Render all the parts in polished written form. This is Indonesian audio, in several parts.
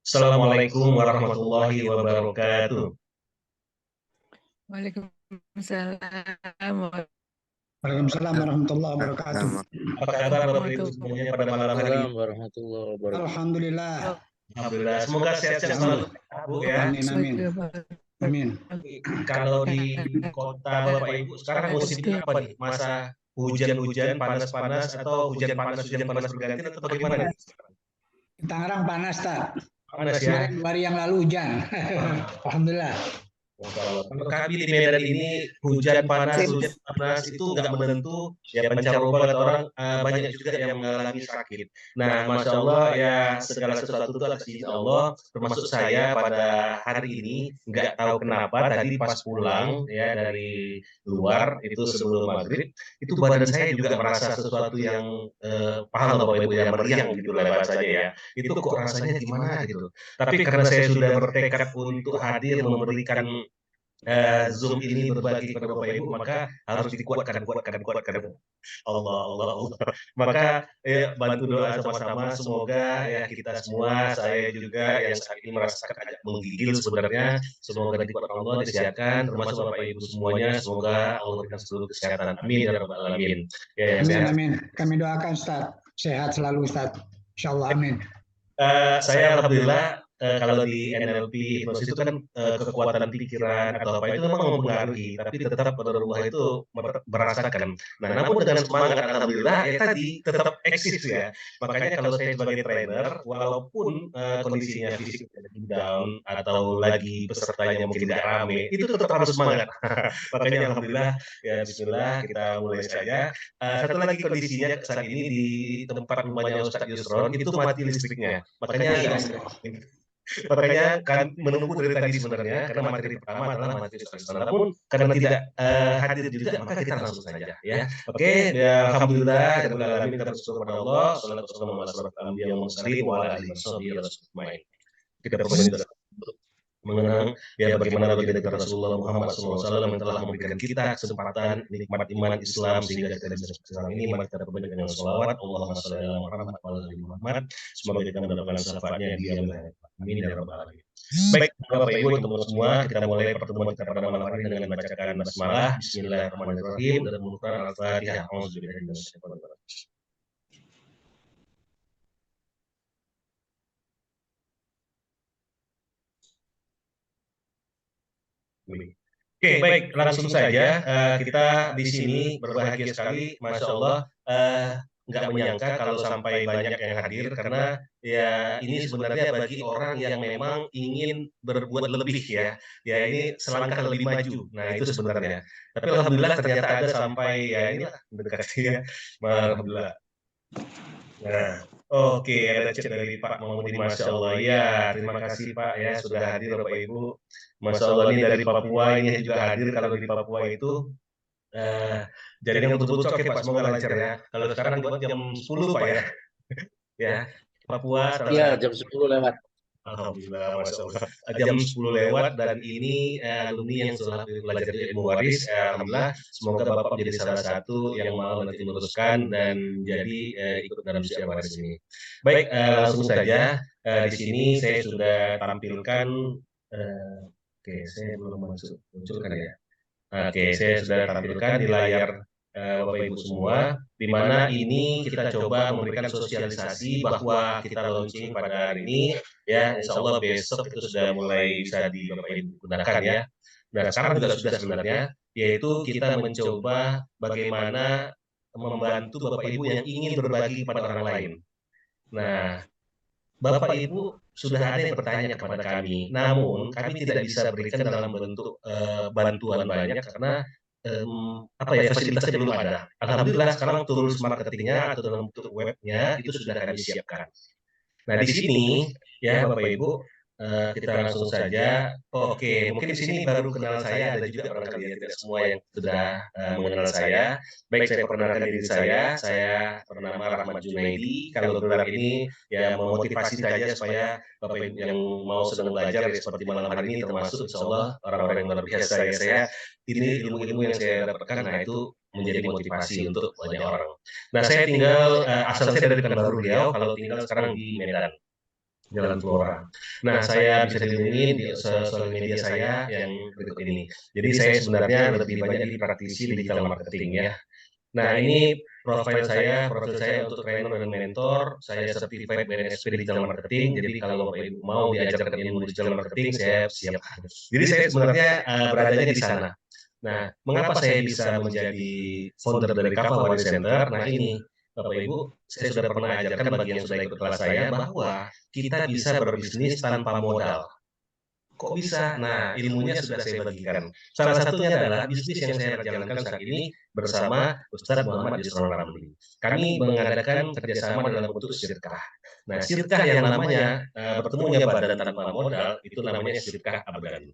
Assalamualaikum warahmatullahi wabarakatuh. Waalaikumsalam Waalaikumsalam warahmatullahi wabarakatuh. Apa kabar Bapak Ibu semuanya pada malam hari ini? warahmatullahi wabarakatuh. Alhamdulillah. Alhamdulillah, semoga sehat-sehat selalu Bu ya. Amin, amin. Amin. Kalau di kota Bapak Ibu sekarang musimnya apa nih? Masa hujan-hujan, panas-panas atau hujan panas berganti atau bagaimana nih? Tangerang panas, Tak. Panas ya. Kemarin 2 hari yang lalu hujan. Alhamdulillah. Kalau kami di Medan ini hujan panas itu nggak menentu, ya pancaroba kata orang, banyak juga yang mengalami sakit. Nah, masya Allah ya segala sesuatu itu atas izin Allah, termasuk saya pada hari ini nggak tahu kenapa tadi pas pulang ya dari luar itu sebelum maghrib, itu badan saya juga merasa sesuatu yang paham Bapak Ibu ya meriang gitu lah bahasanya ya. Itu kok rasanya gimana gitu. Tapi karena saya sudah bertekad untuk hadir memberikan Zoom ini berbagi kepada Bapak Ibu, maka harus dikuatkan. Allah. Maka bantu doa sama-sama, semoga ya kita semua, saya juga yang saat ini merasakan agak menggigil sebenarnya, semoga dikuatkan Allah, disehatkan, termasuk Bapak Ibu semuanya, semoga Allah berikan seluruh kesehatan. Amin ya rabbal alamin. Ya, amin, amin. Kami doakan Ustaz, sehat selalu Ustaz. Insyaallah amin. Saya alhamdulillah kalau di NLP hipnosis itu kan kekuatan pikiran atau apa itu memang mempengaruhi, tapi tetap qadarullah itu merasakan. Nah, namun dengan semangat alhamdulillah ya tadi tetap eksis ya. Makanya kalau saya sebagai trainer, walaupun kondisinya fisik lagi down atau lagi pesertanya mungkin tidak rame, itu tetap harus semangat. Makanya alhamdulillah ya Bismillah kita mulai saja. Satu lagi kondisinya saat ini di tempat rumahnya Ustadz Yusron itu mati listriknya. Makanya kan menunggu dari tadi sebenarnya karena materi pertama adalah materi Ustadz Yusron. Namun karena tidak hadir juga maka kita langsung saja ya. Oke, ya alhamdulillah dan alamin kita bersyukur kepada Allah. Sallallahu alaihi wasallam. Kita berbagi mengenang ya bagaimana baginda Rasulullah Muhammad SAW yang telah memberikan kita kesempatan nikmat iman Islam sehingga kita bisa sekarang ini. Mari kita perbanyak dengan sholawat Allahumma sholli ala Muhammad wa ala ali Muhammad, semoga kita mendapatkan syafaatnya dia. Amin ya rabbal alamin. Baik Bapak Ibu teman-teman semua, kita mulai pertemuan kita pada malam hari dengan membacakan basmalah. Bismillahirrahmanirrahim dan Al-Quran Al-Fatihah. Auzubillahi minasyaitonir rajim. Oke, baik, langsung saja kita di sini berbahagia sekali, Masya Allah, nggak menyangka kalau sampai banyak yang hadir, karena ya ini sebenarnya bagi orang yang memang ingin berbuat lebih ya, ya ini selangkah lebih maju, nah itu sebenarnya. Tapi alhamdulillah ternyata ada sampai ya inilah mendekati ya, alhamdulillah. Nah, oke, ada chat dari Pak Mamuddin, Masya Allah. Ya, terima kasih Pak ya sudah hadir Bapak Ibu. Masya Allah ini dari Papua, ini juga hadir. Kalau di Papua itu jaringan betul-betul oke Pak, semoga lancar ya. Kalau sekarang buat jam 10 Pak ya. Ya, Papua. Iya, jam 10 lewat. Alhamdulillah, Masya Allah. Jam 10 lewat dan ini alumni yang sudah belajar di ilmu waris. Alhamdulillah, semoga Bapak menjadi salah satu yang mau nanti meneruskan dan jadi ikut dalam usia waris ini. Baik, langsung saja di sini saya sudah tampilkan. Oke, saya belum munculkan ya. Oke, saya sudah tampilkan di layar Bapak Ibu semua, di mana ini kita coba memberikan sosialisasi bahwa kita launching pada hari ini, ya Insya Allah besok itu sudah mulai bisa di Bapak Ibu gunakan ya. Nah sekarang juga sudah sebenarnya, yaitu kita mencoba bagaimana membantu Bapak Ibu yang ingin berbagi kepada orang lain. Nah, Bapak Ibu sudah ada yang bertanya kepada kami, namun kami tidak bisa berikan dalam bentuk bantuan banyak karena apa ya fasilitasnya belum ada. Alhamdulillah sekarang tools marketingnya atau dalam bentuk webnya itu sudah kami siapkan. Nah di sini ya Bapak Ibu kita langsung saja. Oke, mungkin di sini baru kenal saya, ada juga barangkali ya tidak semua yang sudah mengenal saya. Baik, saya perkenalkan diri saya bernama Rahmat Junaidi. Kalau gelar ini ya memotivasi saja supaya Bapak Ibu yang mau sedang belajar ya, seperti malam hari ini termasuk insya Allah orang-orang yang luar biasa saya ini ilmu-ilmu yang saya dapatkan, nah itu menjadi motivasi untuk banyak orang. Nah saya tinggal asal saya dari Pekanbaru Riau, kalau tinggal sekarang di Medan. Jalan Flora. Nah, saya bisa dihubungin di sosial media saya yang berikut ini. Jadi saya sebenarnya lebih banyak di praktisi digital marketing ya. Nah, ini profil saya untuk trainer dan mentor, saya certified BNSP Digital Marketing, jadi kalau Bapak Ibu mau diajarkan ilmu digital marketing, saya siap. Jadi saya sebenarnya beradanya di sana. Nah, mengapa saya bisa menjadi founder dari Kava Wali Center? Nah ini, Bapak Ibu, saya sudah pernah ajarkan bagi yang sudah ikut kelas saya bahwa kita bisa berbisnis tanpa modal. Kok bisa? Nah, ilmunya sudah saya bagikan. Salah satunya adalah bisnis yang saya jalankan saat ini bersama Ustadz Muhammad Yusron Ramli. Kami mengadakan kerjasama dalam bentuk sirkah. Nah, sirkah yang namanya bertemunya badan tanpa modal, itu namanya sirkah abadan.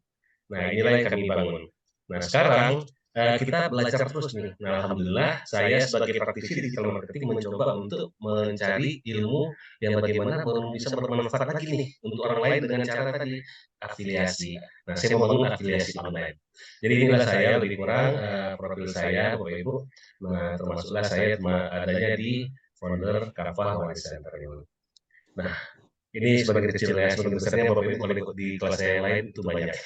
Nah, inilah yang kami bangun. Nah, sekarang kita belajar terus nih. Nah, alhamdulillah saya sebagai praktisi digital marketing mencoba untuk mencari ilmu yang bagaimana bisa bermanfaat lagi nih untuk orang lain dengan cara tadi afiliasi. Nah, saya membangun afiliasi online. Jadi inilah saya lebih kurang profil saya, Bapak Ibu. Nah, termasuklah saya adanya di founder Kava Wali Center ini. Nah, ini sebagai kecil ya, sebagai besarnya Bapak Ibu kalau ikut di kelas saya yang lain itu banyak.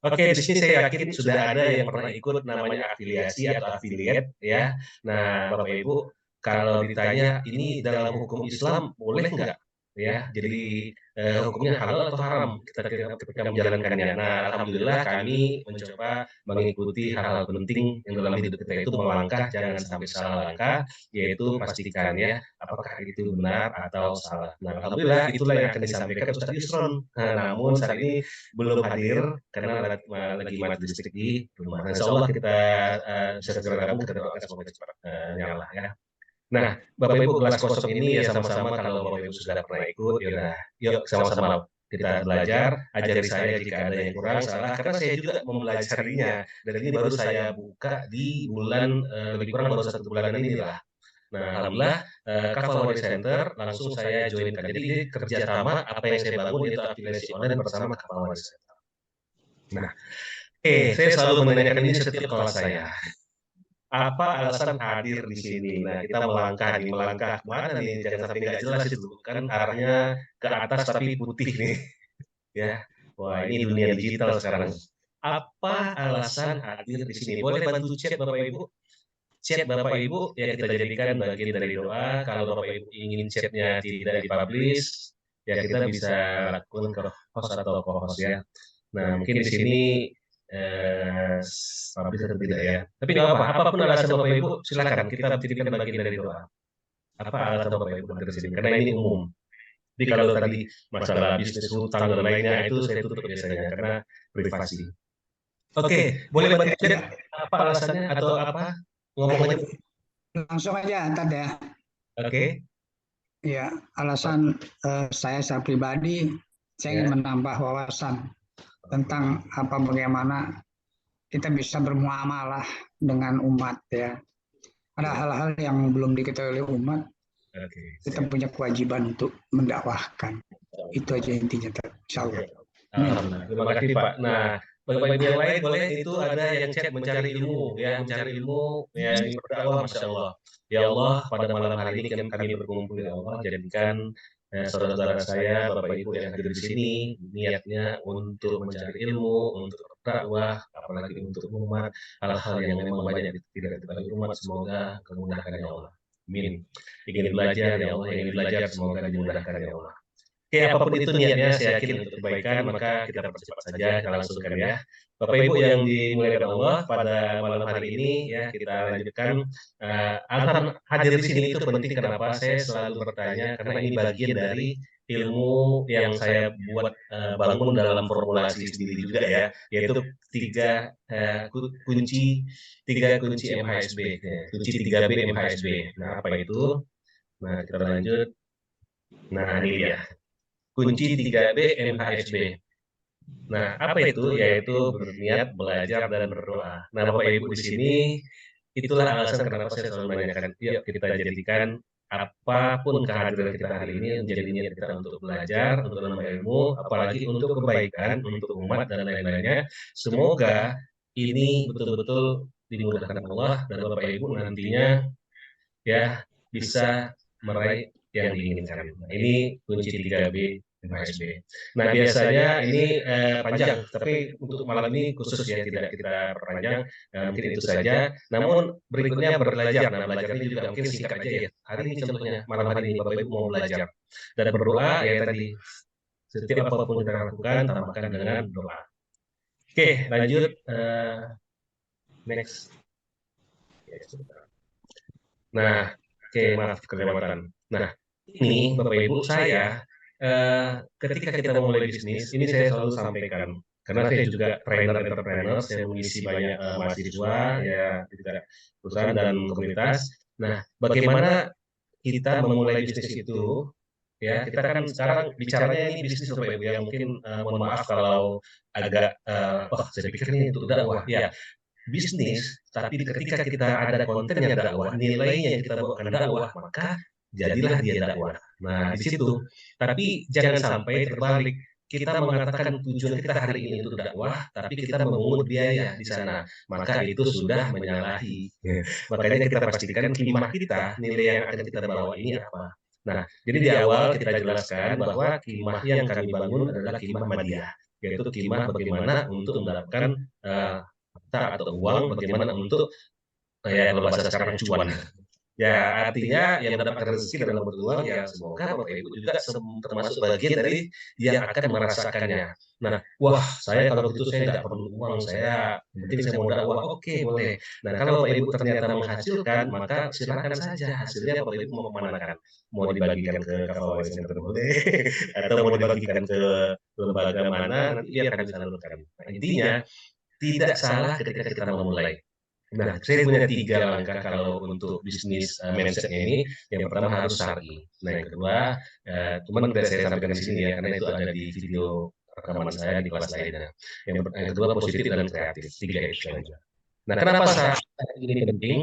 Oke, di sini saya yakin sudah ada yang pernah ikut namanya afiliasi atau affiliate ya. Nah, Bapak Ibu, kalau ditanya ini dalam hukum Islam boleh nggak? Ya, jadi hukumnya halal atau haram ketika menjalankannya. Nah, alhamdulillah kami mencoba mengikuti hal-hal penting yang dalam hidup kita itu melangkah jangan sampai salah langkah, yaitu pastikan ya apakah itu benar atau salah. Nah, alhamdulillah itulah yang akan disampaikan Ustaz Yusron. Nah, namun saat ini belum hadir karena lagi mati listrik di rumah. Nah, insya Allah kita bisa segera gabung, kita doakan semoga cepat nyala ya. Nah, Bapak Ibu kelas kosong ini ya sama-sama kalau Bapak Ibu sudah pernah ikut, ya udah, yuk sama-sama kita belajar, ajari saya jika ada yang kurang salah, karena saya juga mempelajarinya. Dan ini baru saya buka di bulan lebih kurang baru 1 bulanan inilah. Nah, alhamdulillah Kava Wali Center langsung saya joinkan. Jadi ini kerjasama apa yang saya bangun itu afiliasi online bersama Kava Wali Center. Nah, saya selalu menanyakan ini setiap kelas saya. Apa alasan hadir di sini? Nah, kita melangkah mana nih? Jangan sampai nggak jelas itu. Kan arahnya ke atas tapi putih nih. Ya, wah ini dunia digital sekarang. Apa alasan hadir di sini? Boleh bantu chat Bapak Ibu? Chat Bapak Ibu ya kita jadikan bagian dari doa. Kalau Bapak Ibu ingin chatnya tidak dipublish, ya kita bisa lakukan ke host atau co-host ya. Nah, mungkin di sini publish atau tidak ya. Tapi nggak apa, apapun alasan Bapak Ibu, silakan kita jadikan bagian dari doa. Apa alasan Bapak Ibu hadir di sini? Karena ini umum. Jadi kalau tadi masalah bisnis hutang dan lainnya itu saya tutup biasanya karena privasi. Oke, boleh bantu chat apa alasannya atau apa? Ngomong aja. Langsung aja ntar ya. Oke. Ya, alasan saya secara pribadi, saya ingin menambah wawasan tentang bagaimana kita bisa bermuamalah dengan umat ya. Ada hal-hal yang belum diketahui oleh umat, kita punya kewajiban untuk mendakwahkan. Itu aja intinya, insya Allah. Terima kasih Pak. Nah, Bapak Ibu yang lain boleh itu ada yang chat mencari ilmu ya, ini berdakwah Masya Allah. Ya Allah, pada malam hari ini kami berkumpul ya Allah, jadikan saudara-saudara saya, Bapak Ibu yang hadir di sini, niatnya untuk mencari ilmu, untuk berdakwah, apalagi untuk umat, hal-hal yang memang banyak tidak diketahui umat, semoga kemudahan ya Allah. Amin. Ingin belajar ya Allah, ingin belajar semoga dimudahkan ya Allah. Oke, apapun itu niatnya, saya yakin untuk kebaikan, maka kita percepat saja, kita langsungkan ya. Bapak Ibu yang dimulai oleh Allah pada malam hari ini, ya kita lanjutkan. Alasan hadir di sini itu penting, kenapa? Saya selalu bertanya, karena ini bagian dari ilmu yang saya buat bangun dalam formulasi sendiri juga ya, yaitu tiga kunci MHSB, kunci 3B MHSB. Nah, apa itu? Nah, kita lanjut. Nah, ini dia. Kunci 3B MHSB. Nah, apa itu? Yaitu berniat, belajar, dan berdoa. Nah, Bapak Ibu di sini, itulah alasan kenapa saya selalu menanyakan, yuk kita jadikan apapun kehadiran kita hari ini menjadi niat kita untuk belajar, untuk menambah ilmu, apalagi untuk kebaikan, untuk umat, dan lain-lainnya. Semoga ini betul-betul dimudahkan Allah, dan Bapak Ibu nantinya ya bisa meraih yang diinginkan. Nah, ini kunci 3B MHSB. Nah, biasanya ini panjang, tapi untuk malam ini khusus ya, tidak kita perpanjang, mungkin itu saja. Namun berikutnya belajar. Nah, belajar ini juga mungkin singkat aja ya. Hari ini contohnya, malam hari ini Bapak Ibu mau belajar. Dan berdoa ya tadi, setiap apapun kita lakukan, tambahkan dengan doa. Oke, lanjut. Next. Nah, oke, maaf kelewatan. Nah, ini Bapak Ibu saya ketika kita memulai bisnis, ini saya selalu sampaikan karena saya juga trainer entrepreneur, saya mengisi banyak mahasiswa ya juga perusahaan dan komunitas. Nah, bagaimana kita memulai bisnis itu ya, kita kan sekarang bicaranya ini bisnis Bapak Ibu ya, mungkin mohon maaf kalau agak oh saya pikir ini untuk dakwah. Ya, bisnis, tapi ketika kita ada kontennya dakwah, nilainya yang kita bawakan dakwah, maka jadilah dia dakwah. Nah, di situ. Tapi jangan sampai terbalik. Kita mengatakan tujuan kita hari ini untuk dakwah, tapi kita memungut biaya di sana. Maka itu sudah menyalahi. Makanya kita pastikan kimah kita, nilai yang akan kita bawa ini apa. Nah, jadi di awal kita jelaskan bahwa kimah yang kami bangun adalah kimah Madiyah, yaitu kimah bagaimana untuk mendapatkan harta atau uang, bagaimana untuk ya kalau bahasa sekarang cuan. Ya artinya yang mendapatkan rezeki dalam bentuk uang ya semoga Bapak Ibu juga termasuk bagian dari yang akan merasakannya. Nah, wah saya kalau gitu saya nggak perlu uang, saya yang penting saya mau dakwah, oke boleh. Nah kalau Bapak Ibu ternyata menghasilkan, maka silakan saja hasilnya Bapak Ibu mau kemanakan. Mau dibagikan ke Kafawai Center boleh, atau mau dibagikan ke lembaga mana, nanti biar kami salurkan. Nah, intinya tidak salah ketika kita memulai. Nah, saya punya 3 langkah kalau untuk bisnis mindset-nya ini. Yang pertama harus syar'i. Nah, yang kedua, cuman tidak saya sampaikan di sini ya, karena itu ada di video rekaman saya di kelas lainnya. Yang kedua positif dan kreatif. 3 itu saja. Nah, kenapa ini penting?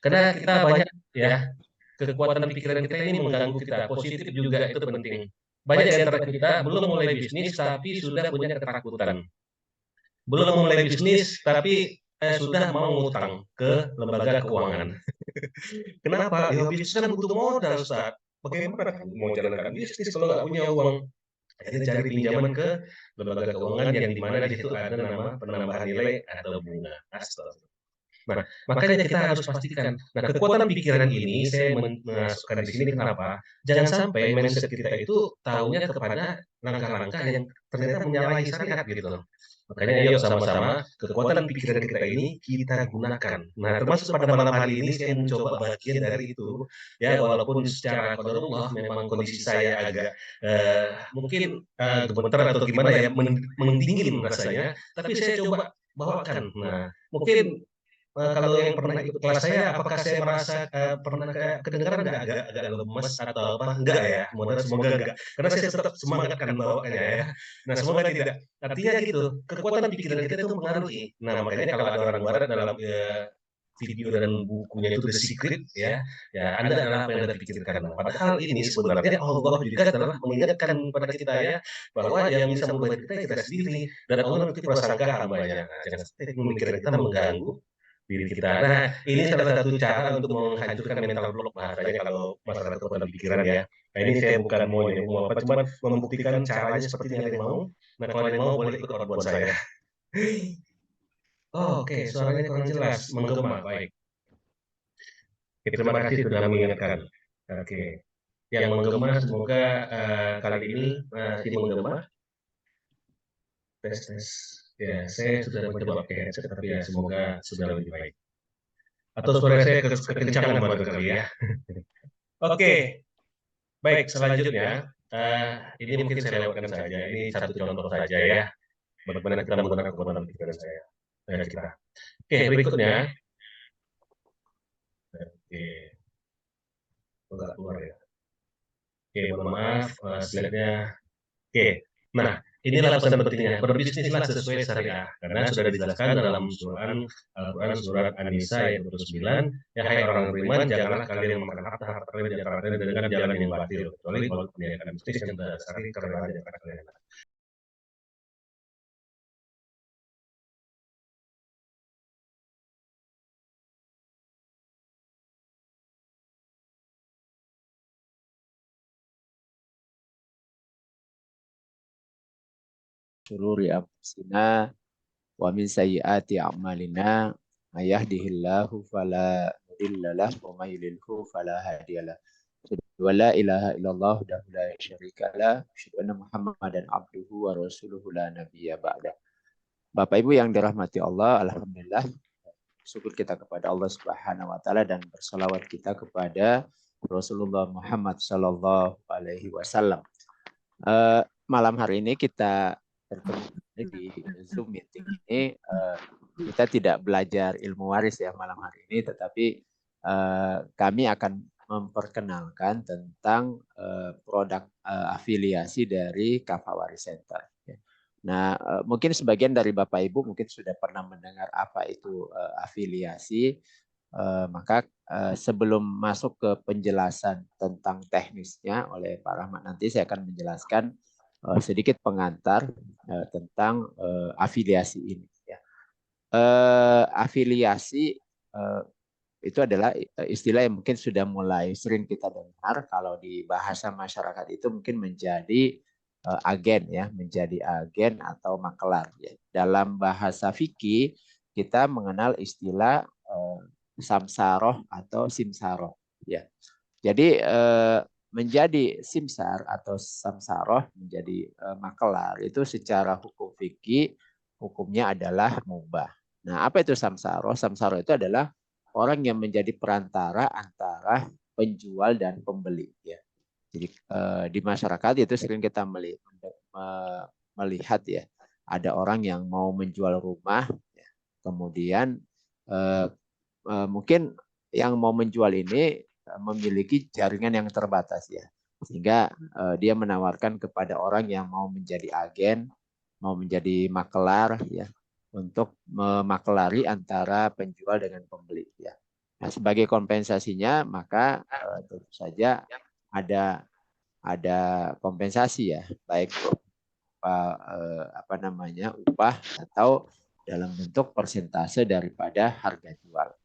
Karena kita banyak ya kekuatan pikiran kita ini mengganggu kita. Positif juga itu penting. Banyak di antara kita belum mulai bisnis tapi sudah punya ketakutan. Belum mulai bisnis tapi sudah mau ngutang ke lembaga keuangan. Kenapa? Ya bisnis kan butuh modal, Ustaz. Bagaimana kan mau jalankan bisnis kalau nggak punya uang? Akhirnya cari pinjaman ke lembaga keuangan yang di mana di situ ada nama penambahan nilai atau bunga. Astaga. Nah, makanya kita harus pastikan. Nah, kekuatan pikiran ini saya masukkan di sini kenapa? Jangan sampai mindset kita itu tahunya kepada langkah-langkah yang ternyata menyalahi syariat gitu loh. Makanya ayo sama-sama kekuatan pikiran kita ini kita gunakan. Nah, termasuk pada malam hari ini saya mencoba bagian dari itu. Ya, walaupun secara qadarullah memang kondisi saya agak mungkin gemeter atau gimana ya, mendingin rasanya, tapi saya coba bawakan. Nah, mungkin kalau yang pernah ikut kelas saya, apakah saya merasa pernah kayak kedengeran nggak agak lemes atau apa? Enggak ya, semoga enggak. Karena saya tetap semangat kan bawakannya ya. Nah, semoga tidak. Artinya gitu, kekuatan pikiran kita itu mempengaruhi. Nah, makanya kalau ada orang barat dalam video dan bukunya itu The Secret ya, ya Anda adalah apa yang Anda pikirkan. Nah, padahal ini sebenarnya Allah juga telah mengingatkan kepada kita ya, bahwa yang bisa merubah kita ya kita sendiri. Dan Allah nanti prasangka hambanya. Nah, jangan sampai pemikiran kita mengganggu diri kita. Nah, ini salah satu cara untuk menghancurkan mental block bahasanya kalau masalah kekuatan pikiran ya. Nah, ini saya bukan mau nyebut mau apa, cuman membuktikan caranya seperti yang mau. Nah, kalau yang mau boleh ikut outbound saya. Oh, oke, suaranya kurang jelas, menggema, baik. Oke, terima kasih sudah mengingatkan. Oke, yang menggema semoga kali ini masih menggema. Tes, tes. Ya, saya sudah mencoba pakai headset, tapi ya semoga sudah lebih baik. Atau suara saya kekencangan barangkali ya. Oke, baik selanjutnya, ini mungkin saya lewatkan saja, ini satu contoh saja ya, bagaimana kita menggunakan kekuatan pikiran kita. Oke, berikutnya. Oke, enggak keluar ya. Oke, mohon maaf, slide-nya. Oke, nah inilah pesan pentingnya, berbisnislah sesuai syariah, karena sudah dijelaskan dalam Al-Quran surat An-Nisa ayat 29, ya hai orang beriman, janganlah kalian memakan harta kalian di antara kalian dengan jalan yang batil, kecuali kalau perniagaan bisnis yang berdasarkan kerelaan di antara kalian. syururi anfusina wa min sayyiati a'malina. May yahdihillahu fala mudilla lahu wa may yudlilhu fala hadiyalah. Wa la ilaha illallah wahdahu la syarika lah. Asyhadu anna Muhammadan abduhu wa rasuluhu la nabiyya ba'da. Bapak Ibu yang dirahmati Allah, alhamdulillah syukur kita kepada Allah Subhanahu wa taala dan bersalawat kita kepada Rasulullah Muhammad sallallahu alaihi wasallam. Malam hari ini kita bertemu di Zoom meeting ini. Kita tidak belajar ilmu waris ya malam hari ini, tetapi kami akan memperkenalkan tentang produk afiliasi dari Kafah Waris Center. Nah, mungkin sebagian dari Bapak Ibu mungkin sudah pernah mendengar apa itu afiliasi. Maka sebelum masuk ke penjelasan tentang teknisnya oleh Pak Rahmat, nanti saya akan menjelaskan sedikit pengantar tentang afiliasi ini. Ya. Afiliasi itu adalah istilah yang mungkin sudah mulai sering kita dengar. Kalau di bahasa masyarakat itu mungkin menjadi agen ya, menjadi agen atau makelar ya. Dalam bahasa fikih kita mengenal istilah samsaroh atau simsaroh ya. Jadi menjadi simsar atau samsaroh, menjadi makelar itu secara hukum fikih hukumnya adalah mubah. Nah, apa itu samsaroh? Samsaroh itu adalah orang yang menjadi perantara antara penjual dan pembeli ya. Jadi di masyarakat itu sering kita melihat ya, ada orang yang mau menjual rumah, ya. Kemudian mungkin yang mau menjual ini memiliki jaringan yang terbatas ya, sehingga dia menawarkan kepada orang yang mau menjadi agen, mau menjadi makelar ya, untuk memakelari antara penjual dengan pembeli ya. Nah, sebagai kompensasinya maka tentu saja ada kompensasi ya, baik upah atau dalam bentuk persentase daripada harga jual.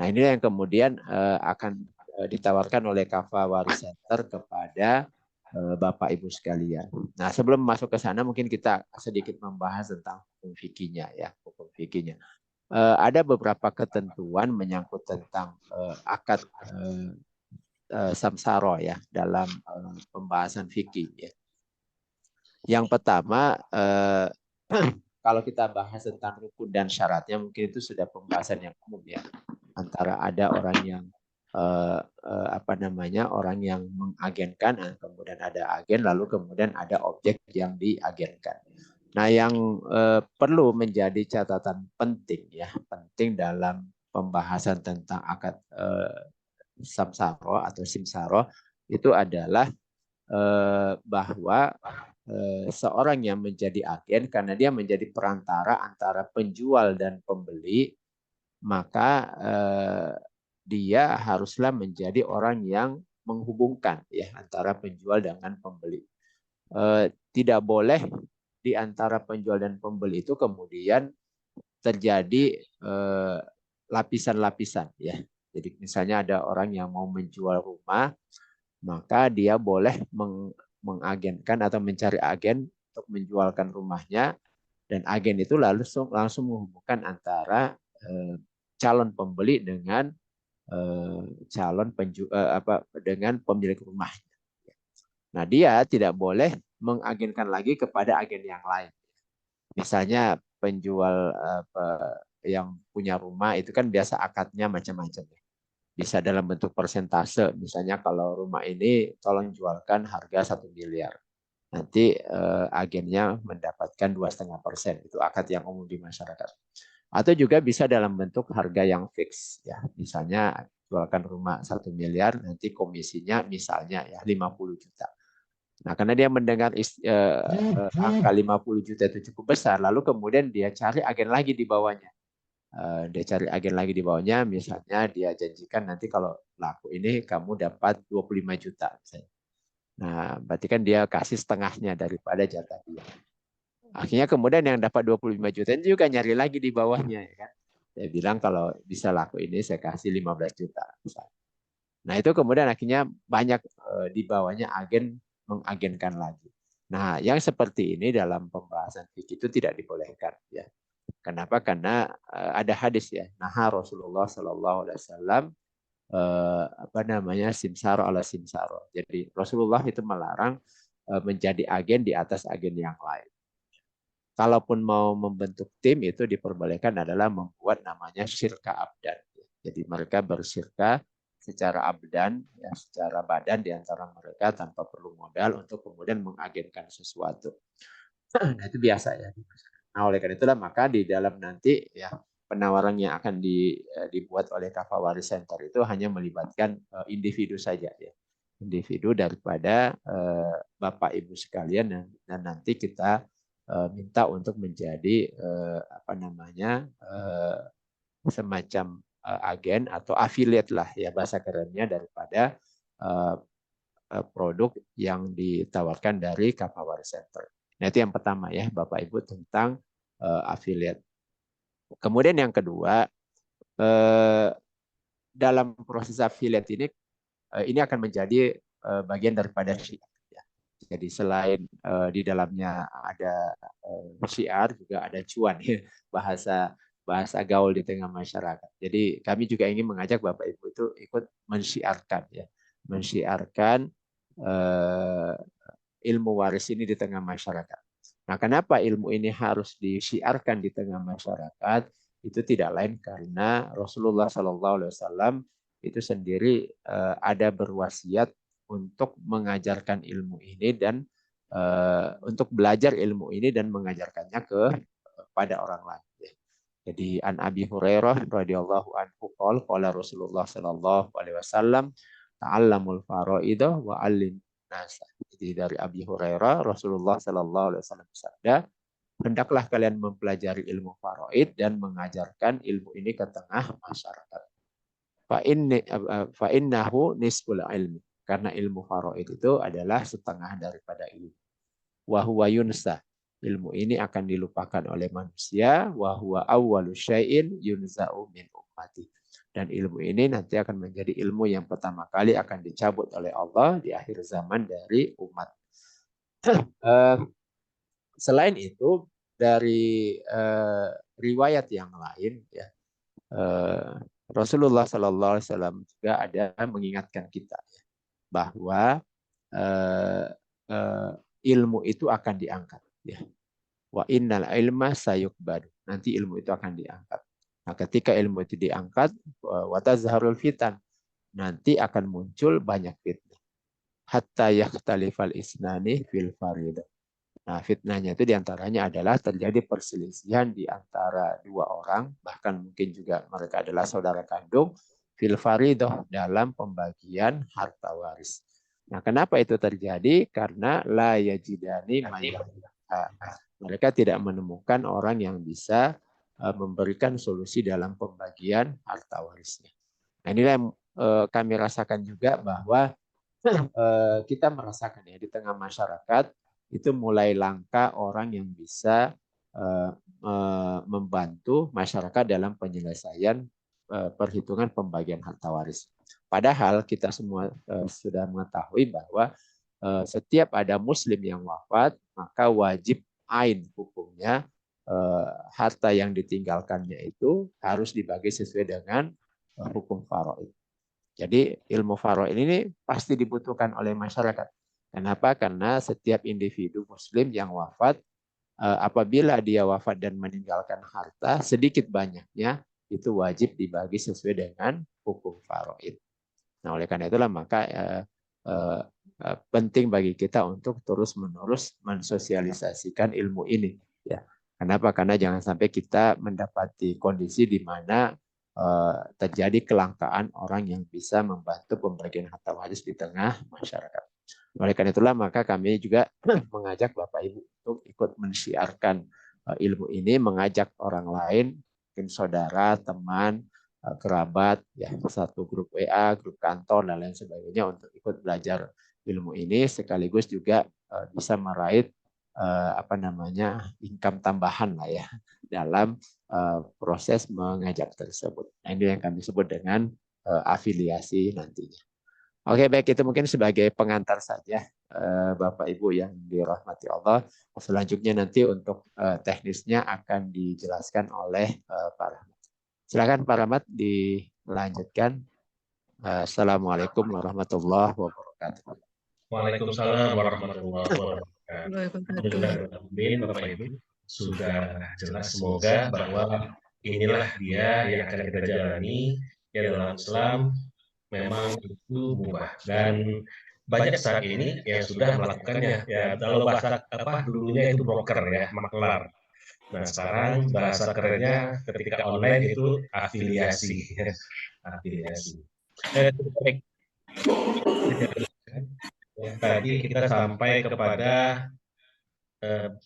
Nah, ini yang kemudian akan ditawarkan oleh Kafah Waris Center kepada Bapak Ibu sekalian. Nah, sebelum masuk ke sana mungkin kita sedikit membahas tentang hukum fikihnya ya, hukum fikihnya. Ada beberapa ketentuan menyangkut tentang akad samsaro ya dalam pembahasan fikih ya. Yang pertama kalau kita bahas tentang rukun dan syaratnya mungkin itu sudah pembahasan yang umum ya, antara ada orang yang orang yang mengagenkan, kemudian ada agen, lalu kemudian ada objek yang diagenkan. Nah, yang perlu menjadi catatan penting ya, penting dalam pembahasan tentang akad samsaro atau simsaro itu adalah bahwa seorang yang menjadi agen karena dia menjadi perantara antara penjual dan pembeli, maka dia haruslah menjadi orang yang menghubungkan ya antara penjual dengan pembeli. Tidak boleh di antara penjual dan pembeli itu kemudian terjadi lapisan-lapisan ya. Jadi misalnya ada orang yang mau menjual rumah, maka dia boleh mengagenkan atau mencari agen untuk menjualkan rumahnya, dan agen itu langsung menghubungkan antara calon pembeli dengan dengan pemilik rumahnya. Nah, dia tidak boleh mengagenkan lagi kepada agen yang lain. Misalnya penjual yang punya rumah itu kan biasa akadnya macam-macam. Bisa dalam bentuk persentase, misalnya kalau rumah ini tolong jualkan harga 1 miliar. Nanti agennya mendapatkan 2,5%. Itu akad yang umum di masyarakat. Atau juga bisa dalam bentuk harga yang fix ya. Misalnya jualkan rumah 1 miliar, nanti komisinya misalnya ya 50 juta. Nah, karena dia mendengar angka 50 juta itu cukup besar, lalu kemudian dia cari agen lagi di bawahnya. Misalnya dia janjikan nanti kalau laku ini kamu dapat 25 juta. Misalnya. Nah, berarti kan dia kasih setengahnya daripada jatah dia. Akhirnya kemudian yang dapat 25 juta itu juga nyari lagi di bawahnya. Ya kan? Dia bilang kalau bisa laku ini saya kasih 15 juta. Misalnya. Nah, itu kemudian akhirnya banyak di bawahnya agen mengagenkan lagi. Nah, yang seperti ini dalam pembahasan fikih itu tidak dibolehkan, ya. Kenapa? Karena ada hadis, ya. Nah, Rasulullah Shallallahu Alaihi Wasallam apa namanya, simsaro ala simsaro. Jadi Rasulullah itu melarang menjadi agen di atas agen yang lain. Kalaupun mau membentuk tim itu diperbolehkan adalah membuat namanya syirka abdan. Jadi mereka bersyirka secara abdan, ya, secara badan di antara mereka tanpa perlu modal untuk kemudian mengagenkan sesuatu. Nah, itu biasa, ya. Nah, oleh karena itulah maka di dalam nanti, ya, penawaran yang akan dibuat oleh Kafawari Center itu hanya melibatkan individu saja, ya. Individu daripada Bapak Ibu sekalian, dan nanti kita minta untuk menjadi apa namanya, semacam agen atau affiliate lah, ya, bahasa kerennya, daripada produk yang ditawarkan dari Kafawari Center. Nah, itu yang pertama, ya, Bapak Ibu, tentang affiliate. Kemudian yang kedua, dalam proses affiliate ini akan menjadi bagian daripada syiar. Ya. Jadi selain di dalamnya ada syiar, juga ada cuan, ya, bahasa gaul di tengah masyarakat. Jadi kami juga ingin mengajak Bapak Ibu itu ikut mensyiarkan, ya, mensyiarkan ilmu waris ini di tengah masyarakat. Nah, kenapa ilmu ini harus disiarkan di tengah masyarakat? Itu tidak lain karena Rasulullah SAW itu sendiri ada berwasiat untuk mengajarkan ilmu ini dan untuk belajar ilmu ini dan mengajarkannya kepada orang lain. Jadi an Abi Hurairah radhiyallahu anhu qala Rasulullah sallallahu alaihi wasallam ta'allamul faraidah wa 'allim nasa. Jadi dari Abi Hurairah, Rasulullah sallallahu alaihi wasallam bersabda, hendaklah kalian mempelajari ilmu faraid dan mengajarkan ilmu ini ke tengah masyarakat. Fa innahu nisful ilmi. Karena ilmu faraid itu adalah setengah daripada ilmu. Wa huwa yunsa. Ilmu ini akan dilupakan oleh manusia. Wa huwa awwalu syai'in yunza'u min ummati. Dan ilmu ini nanti akan menjadi ilmu yang pertama kali akan dicabut oleh Allah di akhir zaman dari umat. Selain itu, dari riwayat yang lain, ya, Rasulullah Sallallahu Alaihi Wasallam juga ada mengingatkan kita, ya, bahwa ilmu itu akan diangkat. Ya. Wa innal ilma sayukbadu. Nanti ilmu itu akan diangkat. Nah, ketika ilmu itu diangkat, wa tazharul fitan. Nanti akan muncul banyak fitnah. Hatta yakhtalifal isnani fil faridah. Nah, fitnahnya itu diantaranya adalah terjadi perselisihan di antara dua orang, bahkan mungkin juga mereka adalah saudara kandung, fil faridah, dalam pembagian harta waris. Nah, kenapa itu terjadi? Karena la yajidani mereka tidak menemukan orang yang bisa memberikan solusi dalam pembagian harta warisnya. Nah, inilah yang kami rasakan juga, bahwa kita merasakan, ya, di tengah masyarakat itu mulai langka orang yang bisa membantu masyarakat dalam penyelesaian perhitungan pembagian harta waris. Padahal kita semua sudah mengetahui bahwa setiap ada muslim yang wafat, maka wajib ain hukumnya harta yang ditinggalkannya itu harus dibagi sesuai dengan hukum faraid. Jadi ilmu faraid ini pasti dibutuhkan oleh masyarakat. Kenapa? Karena setiap individu muslim yang wafat, apabila dia wafat dan meninggalkan harta, sedikit banyaknya itu wajib dibagi sesuai dengan hukum faraid. Nah, oleh karena itulah maka penting bagi kita untuk terus-menerus mensosialisasikan ilmu ini. Ya. Kenapa? Karena jangan sampai kita mendapati kondisi di mana terjadi kelangkaan orang yang bisa membantu pembagian harta waris di tengah masyarakat. Oleh karena itulah maka kami juga mengajak Bapak Ibu untuk ikut mensyiarkan ilmu ini, mengajak orang lain, mungkin saudara, teman, kerabat, ya, satu grup WA, grup kantor, dan lain sebagainya untuk ikut belajar ilmu ini, sekaligus juga bisa meraih apa namanya, income tambahan lah, ya, dalam proses mengajak tersebut. Nah, ini yang kami sebut dengan afiliasi nantinya. Oke, baik, itu mungkin sebagai pengantar saja, Bapak Ibu yang dirahmati Allah. Selanjutnya nanti untuk teknisnya akan dijelaskan oleh Pak Rahmat. Silakan Pak Rahmat dilanjutkan. Assalamualaikum warahmatullahi wabarakatuh. Waalaikumsalam warahmatullahi wabarakatuh. Alhamdulillah, Wabarakatuh. Bapak Ibu sudah jelas, semoga bahwa inilah dia yang akan kita jalani ya dalam Islam, memang itu mubah dan banyak saat ini yang sudah melakukannya ya. Kalau bahasa dulunya itu broker ya, maklar. Nah sekarang bahasa kerennya ketika online itu afiliasi. Afiliasi. Baik. Tadi kita sampai kepada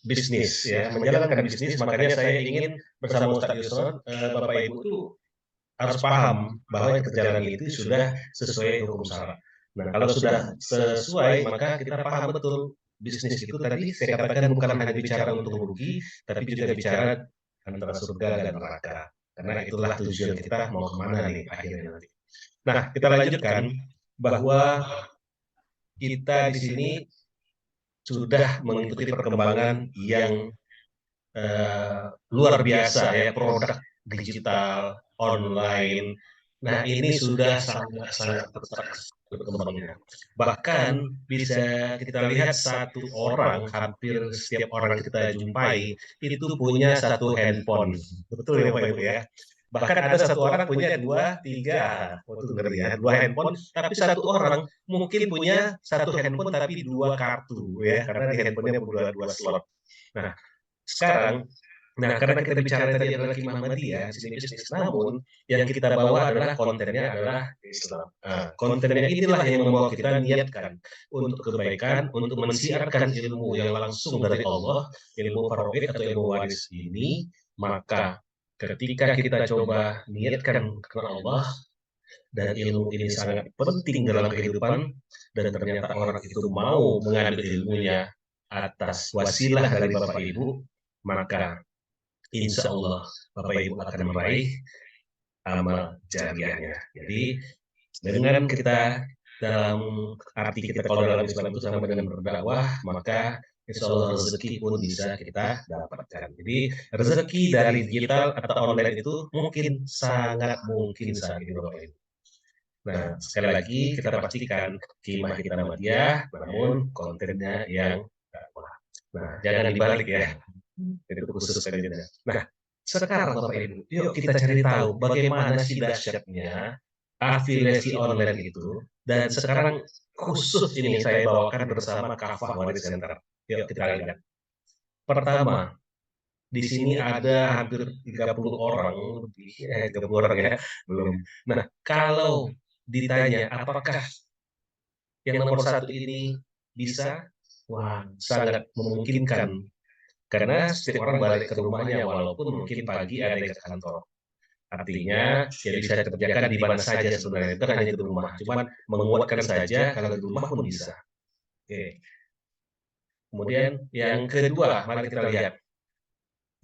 bisnis ya, menjalankan bisnis. Makanya saya ingin bersama Ustadz Yusron, Bapak Ibu tuh harus paham bahwa perjalanan itu sudah sesuai hukum syara. Nah, kalau sudah sesuai, maka kita paham betul bisnis itu tadi saya katakan bukan hanya bicara untuk rugi, tapi juga bicara antara surga dan neraka. Karena itulah tujuan kita mau kemana nih akhirnya nanti. Nah, kita lanjutkan bahwa kita di sini sudah mengikuti perkembangan yang luar biasa ya, produk digital, online. Nah, ini sudah sangat berkembangnya. Bahkan bisa kita lihat satu orang, hampir setiap orang kita jumpai, itu punya satu handphone. Betul ya Bapak Ibu ya? Bahkan ada satu orang punya 2, 3, itu ngeri ya, 2 handphone, tapi satu orang mungkin punya satu handphone tapi 2 kartu ya, karena di handphonenya dua slot. Nah, sekarang, karena kita bicara tadi adalah Ki Muhammadiyah, sini bisnis, namun yang kita bawa adalah kontennya adalah Islam. Kontennya inilah yang membawa kita niatkan untuk kebaikan, untuk mensiarkan ilmu yang langsung dari Allah, ilmu faraid atau ilmu waris ini, maka ketika kita coba niatkan karena Allah, dan ilmu ini sangat penting dalam kehidupan, dan ternyata orang itu mau mengambil ilmunya atas wasilah dari Bapak Ibu, maka insya Allah Bapak Ibu akan meraih amal jariahnya. Jadi dengan kita dalam arti kita kalau dalam Islam itu sama dengan berdakwah, maka insya Allah rezeki pun bisa kita dapatkan. Jadi rezeki dari digital atau online itu mungkin sangat mungkin saat ini Bapak Ibu. Nah, sekali lagi kita pastikan kimah kita Muhammadiyah, namun kontennya yang dakwah. Nah, jangan dibalik ya. Itu khusus saja. Nah, sekarang Bapak Ibu, yuk kita cari tahu bagaimana sih dahsyatnya afiliasi online itu. Dan sekarang khusus ini saya bawakan bersama Kafah Waris Center. Yuk kita lihat. Pertama, di sini ada hampir 30 orang, 30 orang ya, belum. Nah, kalau ditanya apakah yang nomor 1 ini bisa, wah sangat memungkinkan. Karena setiap orang balik ke rumahnya walaupun mungkin pagi ada yang ke kantor. Artinya ya bisa dikerjakan di mana saja sebenarnya, itu hanya di rumah. Cuman menguatkan saja kalau di rumah pun bisa. Oke. Kemudian yang kedua, mari kita lihat.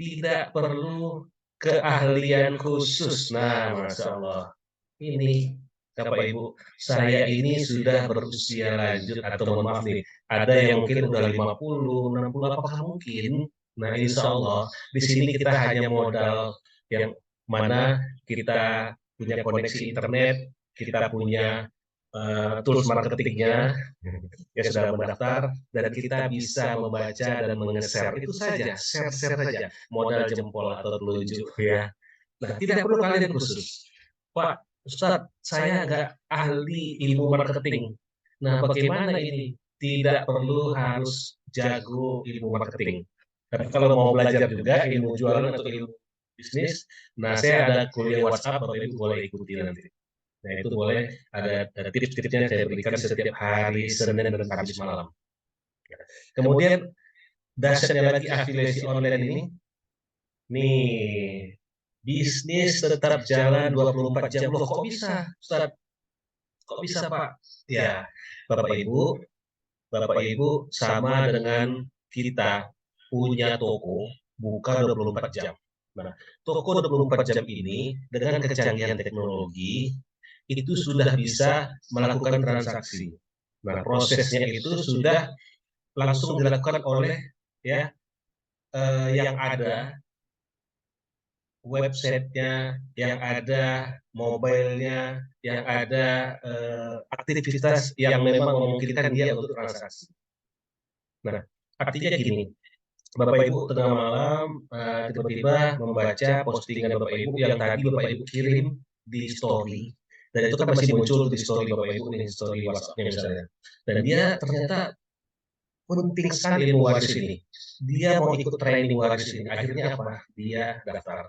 Tidak perlu keahlian khusus. Nah, Masya Allah. Ini Bapak Ibu, saya ini sudah berusia lanjut atau mohon maaf nih, ada yang mungkin udah 50, 60, apakah mungkin? Nah, insya Allah di sini kita hanya modal yang mana kita punya koneksi internet, kita punya tools marketingnya, ya sudah mendaftar, dan kita bisa membaca dan menge-share. Itu saja, share-share saja, modal jempol atau telunjuk ya. Nah, tidak perlu kalian khusus. Pak, Ustadz, saya nggak ahli ilmu marketing. Nah, bagaimana ini? Tidak perlu harus jago ilmu marketing. Tapi kalau mau belajar juga ilmu jualan atau ilmu bisnis, nah saya ada kuliah WhatsApp, Bapak Ibu boleh ikuti nanti. Nah, itu boleh ada tips-tipsnya saya berikan setiap hari Senin dan Kamis malam. Kemudian dahsyatnya lagi afiliasi online ini, nih bisnis tetap jalan 24 jam. Loh kok bisa, Ustaz? Kok bisa, Pak? Ya, Bapak Ibu sama dengan kita punya toko buka 24 jam. Nah, toko 24 jam ini dengan kecanggihan teknologi itu sudah bisa melakukan transaksi. Nah, prosesnya itu sudah langsung dilakukan oleh ya yang ada websitenya, yang ada mobilenya, yang ada aktivitas yang memang memungkinkan dia untuk transaksi. Nah, artinya gini, Bapak Ibu tengah malam tiba-tiba membaca postingan Bapak Ibu yang tadi Bapak Ibu kirim di story, dan itu kan masih muncul di story Bapak Ibu nih, story WhatsApp-nya misalnya. Dan dia ternyata penting sekali ilmu waris ini. Dia mau ikut training waris ini. Akhirnya apa? Dia daftar.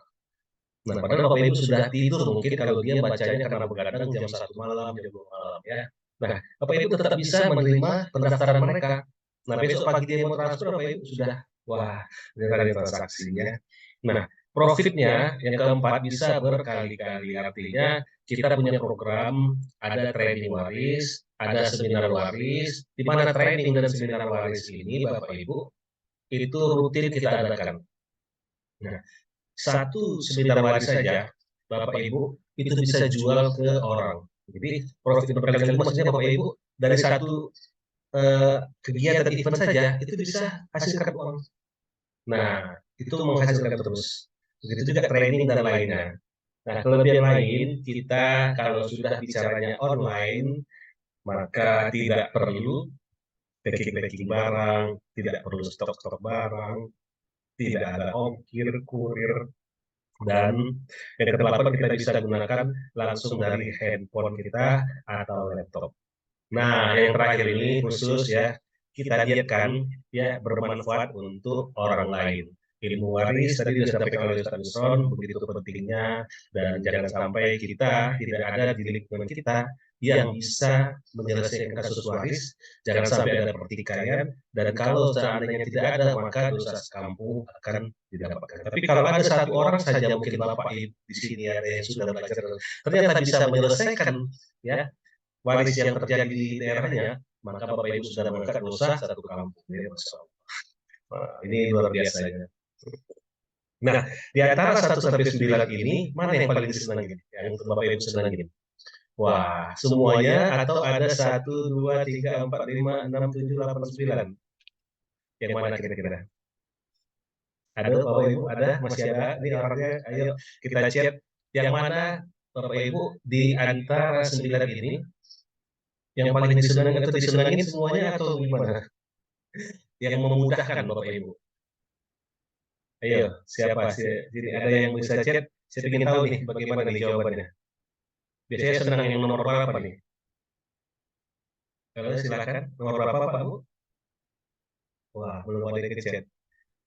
Nah, padahal Bapak Ibu sudah tidur mungkin kalau dia bacanya karena begadang jam 1 malam, jam 2 malam ya. Nah, Bapak Ibu tetap bisa menerima pendaftaran mereka. Nah, besok pagi dia mau transfer, Bapak Ibu sudah, wah, beneran ada transaksinya. Nah, profitnya yang keempat bisa berkali-kali. Artinya kita punya program, ada training waris, ada seminar waris, di mana training dan seminar waris ini Bapak Ibu itu rutin kita adakan. Nah, satu seminar waris saja, Bapak Ibu, itu bisa jual ke orang. Jadi profit berkali-kali maksudnya Bapak Ibu dari satu kegiatan event saja itu bisa hasilkan uang. Nah, itu menghasilkan terus. Begitu juga training dan lainnya. Nah, kelebihan lain kita kalau sudah bicaranya online, maka tidak perlu packing-packing barang, tidak perlu stok-stok barang, tidak ada ongkir, kurir, dan yang kedelapan kita bisa gunakan langsung dari handphone kita atau laptop. Nah, yang terakhir ini khusus ya, kita niatkan ya bermanfaat untuk orang lain. Ilmu waris tadi sudah disampaikan oleh Ustaz Nusron, begitu pentingnya, dan jangan sampai kita tidak ada di lingkungan kita yang bisa menyelesaikan kasus waris, jangan sampai ada pertikaian, dan kalau seandainya tidak ada, maka dosa sekampung akan didapatkan. Tapi kalau ada satu orang saja, mungkin Bapak Ibu di sini ada yang sudah belajar, ternyata bisa menyelesaikan ya waris yang terjadi di daerahnya, maka Bapak Ibu sudah mengangkat dosa satu kampung. Ya, Masya Allah. Nah, ini luar biasa ya. Nah, di antara 1 sampai 9 ini, mana yang paling disenangin? Yang Bapak Ibu senangin? Wah, semuanya atau ada 1, 2, 3, 4, 5, 6, 7, 8, 9? Yang mana kira-kira? Ada Bapak Ibu? Ada? Masih ada? Ini orangnya, ayo kita chat. Yang mana Bapak Ibu di antara 9 ini yang paling disenangin atau disenangin semuanya atau gimana? Yang memudahkan Bapak Ibu. Ayo, siapa sih? Jadi ada yang bisa chat, saya ingin tahu nih bagaimana nih jawabannya. Biasanya senang yang nomor berapa nih? Kalau silakan, nomor berapa Pak Bu? Wah, belum ada yang chat.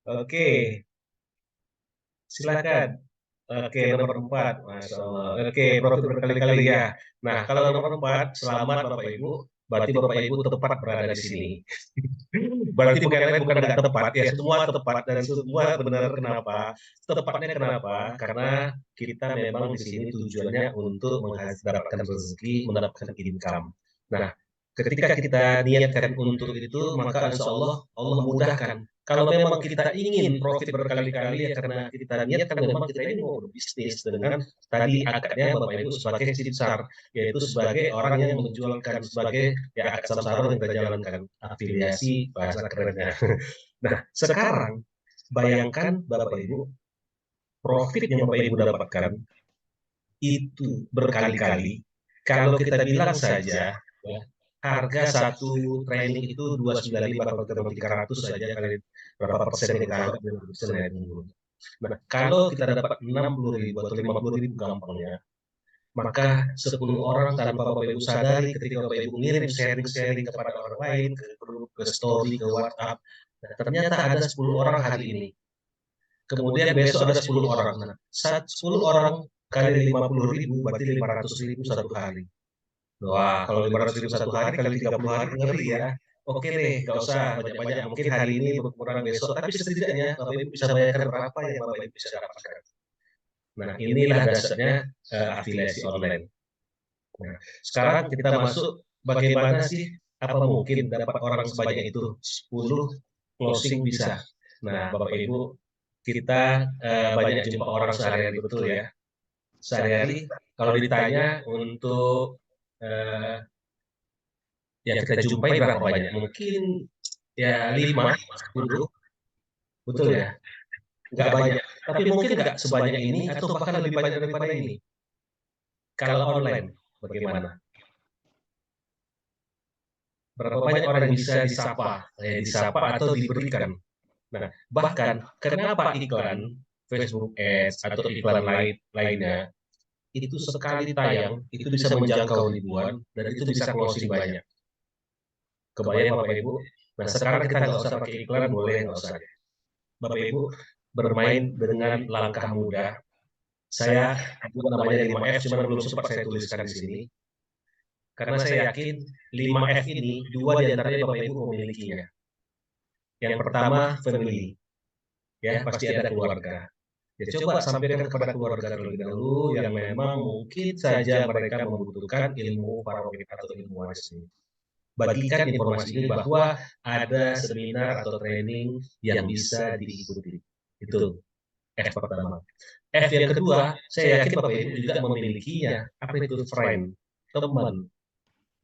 Oke, silakan. Oke, nomor 4, Masya Allah. Oke, profit berkali-kali ya. Nah, kalau nomor 4, selamat Bapak Ibu. Berarti Bapak Ibu tepat berada di sini. Berarti bukan lain bukan nggak tepat ya, semua tepat dan semua benar. Kenapa? Tepatnya kenapa? Karena kita memang di sini tujuannya untuk mendapatkan rezeki, mendapatkan income. Nah, ketika kita niatkan untuk itu, maka insya Allah Allah mudahkan. Kalau memang kita ingin profit berkali-kali ya karena kita niatkan memang kita ini mau berbisnis dengan tadi akadnya Bapak Ibu sebagai simsar, yaitu sebagai orang yang menjualkan sebagai ya akad samsara yang kita jalankan afiliasi bahasa kerennya. Nah, sekarang bayangkan Bapak Ibu profit yang Bapak Ibu dapatkan itu berkali-kali. Kalau kita bilang saja ya, harga satu training itu 295 kalau kita 300 saja kali berapa persen yang kalau nah, kalau kita dapat 60.000 atau 50.000 gampangnya, maka 10 orang tanpa Bapak Ibu sadari ketika Bapak Ibu ngirim sharing-sharing kepada orang lain, ke grup, ke story, ke WhatsApp, nah, ternyata ada 10 orang hari ini. Kemudian besok ada 10 orang. Nah, 10 orang kali 50.000 berarti 500.000 satu hari. Wah, kalau 500.000 satu hari kali 30 hari ngeri ya. Oke deh, nggak usah banyak-banyak. Mungkin hari ini berkurang besok, tapi setidaknya Bapak Ibu bisa bayarkan berapa yang Bapak Ibu bisa dapatkan. Nah, inilah dasarnya afiliasi online. Nah, sekarang kita masuk bagaimana sih apa mungkin dapat orang sebanyak itu 10 closing bisa. Nah, Bapak Ibu kita banyak jumpa orang sehari-hari betul ya. sehari-hari kalau ditanya untuk yang kita jumpai berapa banyak? Mungkin ya 5, 10, betul ya? Nggak banyak. Tapi mungkin nggak sebanyak ini atau bahkan lebih banyak daripada ini. Kalau online, bagaimana? Berapa banyak orang yang bisa disapa atau diberikan. Nah, bahkan kenapa iklan Facebook Ads atau iklan lainnya itu sekali tayang itu bisa menjangkau ribuan dan itu bisa closing banyak. Kebayang Bapak Ibu? Nah, sekarang kita nggak usah pakai iklan, boleh nggak usah. Bapak Ibu bermain dengan langkah mudah. Saya buat namanya 5F, cuma belum sempat saya tuliskan di sini. Karena saya yakin 5F ini, 2 di antaranya Bapak Ibu memilikinya. Yang pertama, family. Ya, pasti ada keluarga. Ya, coba sampaikan kepada keluarga terlebih dahulu yang memang mungkin saja mereka membutuhkan ilmu paranormal atau ilmu waris ini. Bagikan informasi ini bahwa ada seminar atau training yang bisa diikuti. Itu F pertama. F yang kedua, saya yakin Bapak Ibu juga memilikinya. Apa itu friend? Teman.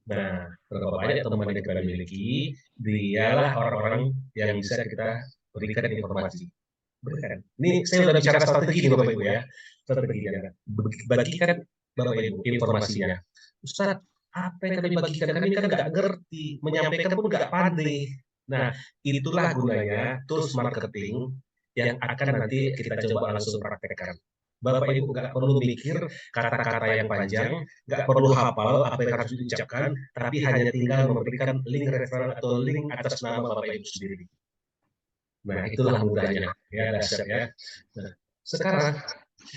Nah, berapa banyak teman yang kita miliki, dialah orang-orang yang bisa kita berikan informasi. Berikan. Ini saya sudah bicara strategi nih Bapak Ibu ya. Strateginya. Bagikan Bapak Ibu informasinya. Ustaz, apa yang kami bagikan? Kami kan nggak ngerti, menyampaikan pun nggak pandai. Nah, itulah gunanya tools marketing yang akan nanti kita coba langsung praktekkan. Bapak Ibu nggak perlu mikir kata-kata yang panjang, nggak perlu hafal apa yang harus diucapkan, tapi hanya tinggal memberikan link referral atau link atas nama Bapak Ibu sendiri. Nah, itulah mudahnya, ya dasar ya. Nah, sekarang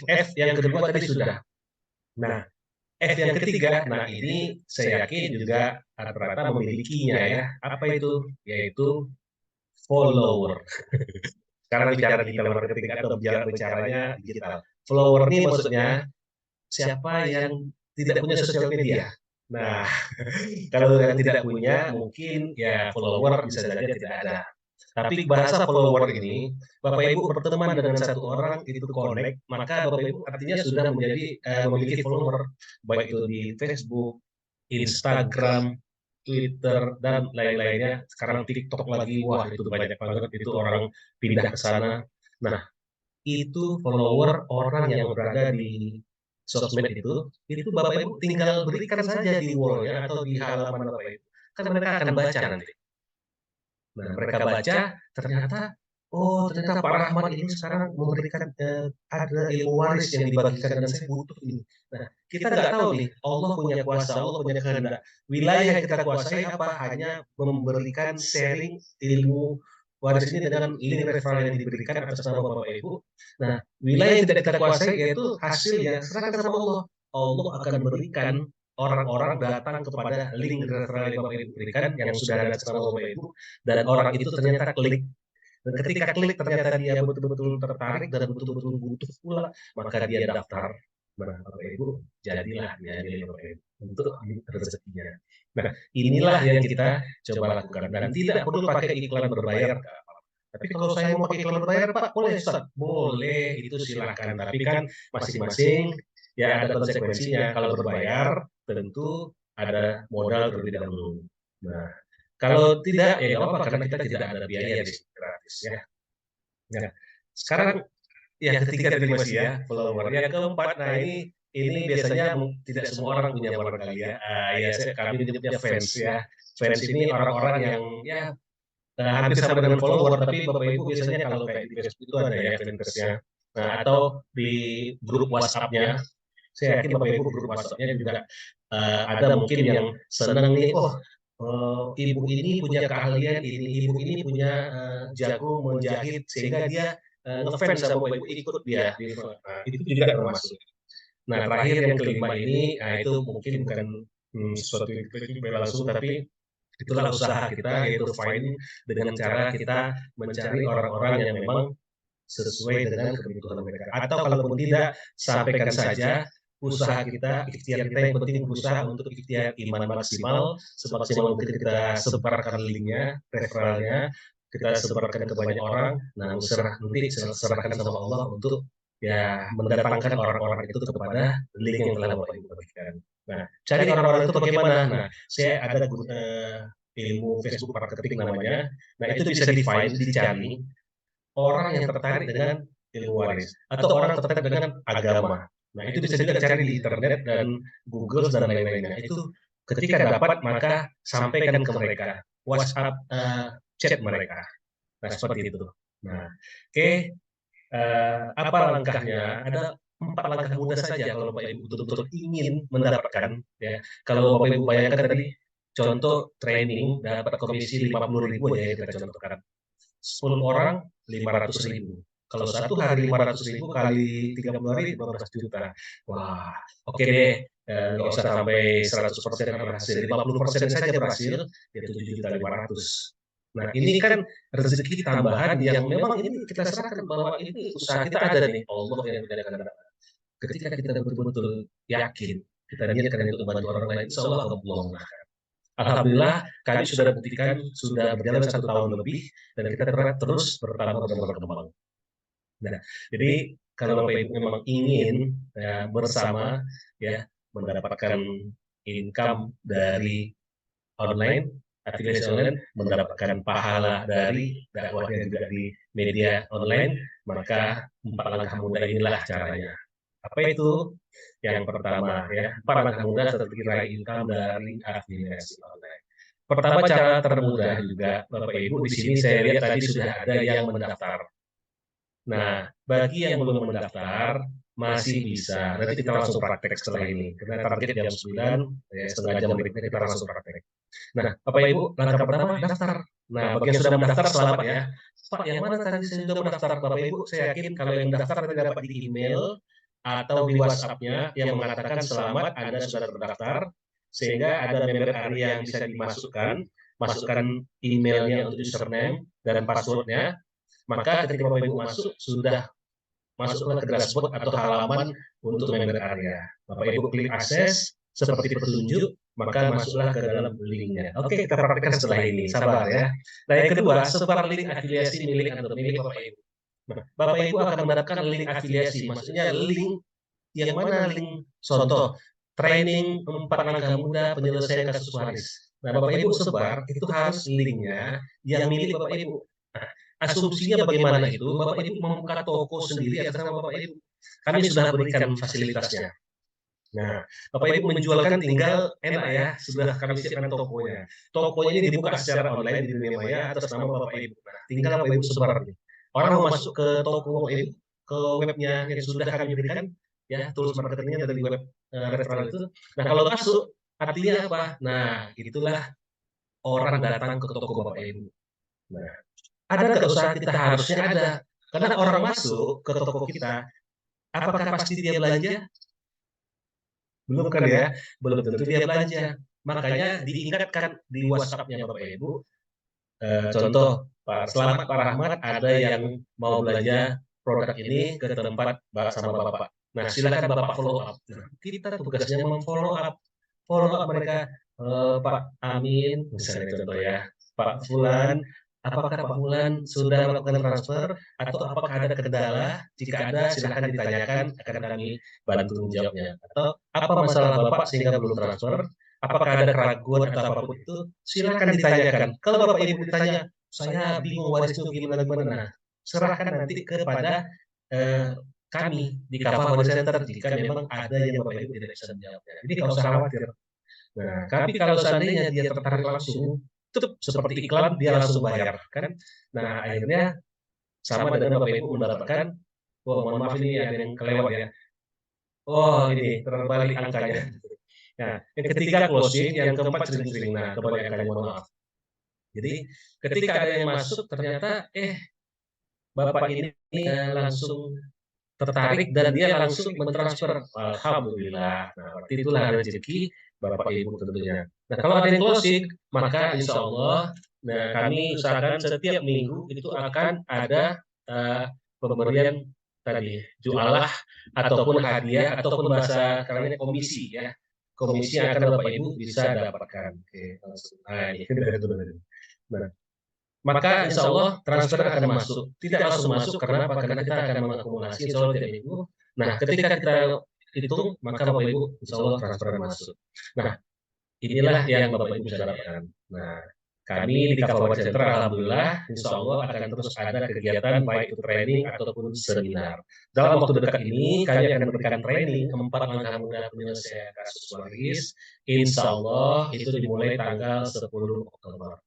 F yang kedua tadi sudah. Nah, F yang ketiga, nah ini saya yakin juga rata-rata memilikinya ya. Apa itu? Yaitu follower. Sekarang bicara digital marketing atau bicaranya digital. Follower ini maksudnya siapa yang tidak punya sosial media. Nah, kalau yang tidak punya, mungkin ya follower bisa saja tidak ada. Tapi bahasa follower ini, Bapak Ibu berteman dengan satu orang itu connect, maka Bapak Ibu artinya sudah menjadi memiliki follower, baik itu di Facebook, Instagram, Twitter, dan lain-lainnya. Sekarang TikTok lagi, wah itu banyak banget, itu orang pindah ke sana. Nah, itu follower orang yang berada di sosmed itu Bapak Ibu tinggal berikan saja di wall-nya atau di halaman Bapak Ibu. Kan mereka akan baca nanti. Nah, mereka baca, ternyata, oh ternyata Pak Rahmat ini sekarang memberikan ada ilmu waris yang dibagikan dan saya butuh ini. Nah, kita nggak tahu nih, Allah punya kuasa, Allah punya kehendak. Wilayah yang kita kuasai apa? Hanya memberikan sharing ilmu waris ini dengan link referral yang diberikan atas nama Bapak Ibu. Nah, wilayah yang tidak kita kuasai yaitu hasilnya serahkan sama Allah. Allah akan berikan orang-orang datang kepada link referral yang Bapak Ibu berikan yang sudah ada atas nama Bapak Ibu dan orang itu ternyata klik. Dan ketika klik ternyata dia betul-betul tertarik dan betul-betul butuh pula, maka dia daftar. Nah, Bapak Ibu, jadilah dia milik Bapak Ibu untuk rezekinya. Nah, inilah yang kita coba lakukan dan tidak perlu pakai iklan berbayar. Tapi kalau saya mau pakai iklan berbayar, Pak, boleh Ustaz? Boleh, itu silakan. Tapi kan masing-masing ya ada konsekuensinya. Kalau berbayar, tentu ada modal terlebih dahulu. Nah, kalau tidak, ya nggak apa-apa karena kita tidak ada biaya di sini gratis ya. Nah, sekarang yang ketiga tadi masih ya, follower. Yang keempat, nah ini biasanya tidak semua orang punya barangkali ya. Ya kami menyebutnya fans ya. Fans ini orang-orang yang ya hampir sama dengan follower, tapi Bapak Ibu biasanya kalau kayak di Facebook itu ada ya fansnya. Nah, atau di grup WhatsApp-nya, saya yakin Bapak Ibu grup WhatsApp-nya juga ada mungkin yang senang nih, ibu ini punya keahlian ini, ibu ini punya jago menjahit sehingga dia ngefans sama Bapak Ibu ikut dia. Nah, itu juga termasuk. Nah, terakhir yang kelima ini, itu mungkin bukan sesuatu yang kita langsung, tapi itulah usaha kita yaitu find dengan cara kita mencari orang-orang yang memang sesuai dengan kebutuhan mereka. Atau kalaupun tidak, sampaikan saja usaha kita, ikhtiar kita yang penting berusaha untuk ikhtiar iman maksimal, semaksimal mungkin kita sebarkan linknya, referralnya, kita sebarkan ke banyak orang. Nah, nanti serahkan sama Allah untuk ya mendatangkan orang-orang itu kepada link yang telah Bapak Ibu bagikan. Nah, cari orang-orang itu bagaimana? Nah, saya ada ilmu Facebook marketing namanya. Nah, itu bisa dicari orang yang tertarik dengan ilmu waris atau orang tertarik dengan agama. Nah, itu bisa juga cari di internet dan Google dan lain-lainnya. Itu ketika dapat maka sampaikan ke mereka, WhatsApp chat mereka. Nah, seperti itu. Nah, oke, apa langkahnya? Ada 4 langkah mudah saja kalau Bapak Ibu betul-betul ingin mendapatkan, ya. Kalau Bapak Ibu bayangkan tadi contoh training dapat komisi 50.000 ya kita contohkan. 10 orang 500.000. Kalau satu hari 500.000 kali 30 hari 12 juta. Wah, oke deh. Nggak usah sampai 100% berhasil, 50% saja berhasil, ya 7.500.000. Nah, ini kan rezeki tambahan yang memang ini kita serahkan bahwa ini usaha kita ada nih, Allah yang menjadikan. Ketika kita betul-betul yakin, kita niatkan untuk membantu orang lain, insya Allah Allah. Alhamdulillah, kami sudah buktikan sudah berjalan 1 tahun lebih dan kita terus bertambah dan berkembang. Nah, jadi kalau Bapak Ibu memang ingin bersama ya mendapatkan income dari online, afiliasi online, mendapatkan pahala dari dakwahnya juga di media online, maka 4 langkah mudah inilah caranya. Apa itu? Yang pertama ya, 4 langkah mudah strategi raih income dari afiliasi online. Pertama, cara termudah juga Bapak Ibu, di sini saya lihat tadi sudah ada yang mendaftar. Nah, bagi yang belum mendaftar masih bisa. Nanti kita langsung praktek setelah ini. Karena target jam 9, ya setengah jam berikutnya kita langsung praktek. Nah, Bapak Ibu, langkah pertama daftar. Nah, bagi yang sudah mendaftar selamat ya. Pak, yang mana tadi saya sudah mendaftar? Bapak Ibu, saya yakin kalau yang mendaftar nanti dapat di email atau di WhatsApp-nya yang mengatakan selamat Anda sudah terdaftar, sehingga ada member area yang bisa dimasukkan, masukkan emailnya untuk username dan passwordnya, maka ketika Bapak Ibu masuk, sudah masuklah ke dashboard atau halaman untuk member area. Bapak Ibu klik akses, seperti petunjuk, maka masuklah ke dalam linknya. Oke, kita praktekkan setelah ini, sabar ya. Nah, yang kedua, sebar link afiliasi milik Anda, milik Bapak Ibu. Nah, Bapak Ibu akan mendapatkan link afiliasi, maksudnya link yang mana link contoh training 4 langkah mudah penyelesaian kasus waris. Nah, Bapak Ibu sebar itu harus linknya yang milik Bapak Ibu. Nah, asumsinya bagaimana itu? Bapak Ibu membuka toko sendiri atas nama Bapak Ibu. Kami sudah berikan fasilitasnya. Nah, Bapak Ibu menjualkan tinggal enak ya, sudah kami siapkan tokonya. Tokonya ini dibuka secara online di dunia maya atas nama Bapak Ibu. Nah, tinggal Bapak Ibu sebar nih. Orang mau masuk ke toko Bapak Ibu, ke webnya yang sudah kami berikan, ya tools marketingnya dari web referral itu. Nah, kalau masuk artinya apa? Nah, itulah orang datang ke toko Bapak Ibu. Nah, ada nggak usaha kita? Harusnya ada. Karena orang masuk ke toko kita, apakah pasti dia belanja? Belum kan ya? Belum tentu dia belanja. Makanya diingatkan di WhatsApp-nya Bapak Ibu, contoh, selamat Pak Rahmat, ada yang mau belanja produk ini ke tempat sama Bapak. Nah, silakan Bapak follow up. Nah, kita tugasnya follow up mereka, Pak Amin, misalnya contoh ya, Pak Fulan, apakah Pak Fulan sudah melakukan transfer atau apakah ada kendala? Jika ada, silakan ditanyakan, akan kami bantu menjawabnya. Atau apa masalah Bapak sehingga belum transfer? Apakah ada keraguan atau apapun itu? Silakan ditanyakan. Kalau Bapak Ibu ditanya, saya bingung warisnya gimana. Nah, serahkan nanti kepada kami di Kafah Waris Center jika memang ada yang Bapak Ibu tidak bisa menjawabnya. Jadi nggak usah khawatir. Nah, tapi kalau seandainya dia tertarik langsung, itu seperti iklan dia langsung bayar kan. Nah, akhirnya sama dengan Bapak Ibu mendapatkan, oh mohon maaf ini ada yang kelewat ya. Oh ini terbalik angkanya. Nah, yang ketiga closing, yang keempat sering-sering. Nah, kebalik angkanya mohon maaf. Jadi ketika ada yang masuk ternyata Bapak ini langsung tertarik dan dia langsung mentransfer. Alhamdulillah. Nah, berarti itulah rezeki Bapak Ibu tentunya. Nah, kalau ada yang closing, maka insya Allah, nah kami usahakan setiap minggu itu akan ada pemberian tadi jualah ataupun hadiah ataupun bahasa karena komisi ya. Komisi yang akan Bapak Ibu bisa dapatkan. Oke, langsung. Nah, ini dari. Nah, maka insya Allah transfer akan masuk. Tidak langsung masuk, karena apa? Karena kita akan mengakumulasi insya Allah tiap minggu. Nah, ketika kita hitung, maka Bapak Ibu insya Allah transfer masuk. Nah, inilah yang Bapak Ibu bisa dapatkan. Nah, kami di Kafawat Center alhamdulillah insya Allah akan terus ada kegiatan baik itu training ataupun seminar. Dalam waktu dekat ini kami akan memberikan training 4 langkah mudah penyelesaian kasus waris. Insya Allah itu dimulai tanggal 10 Oktober.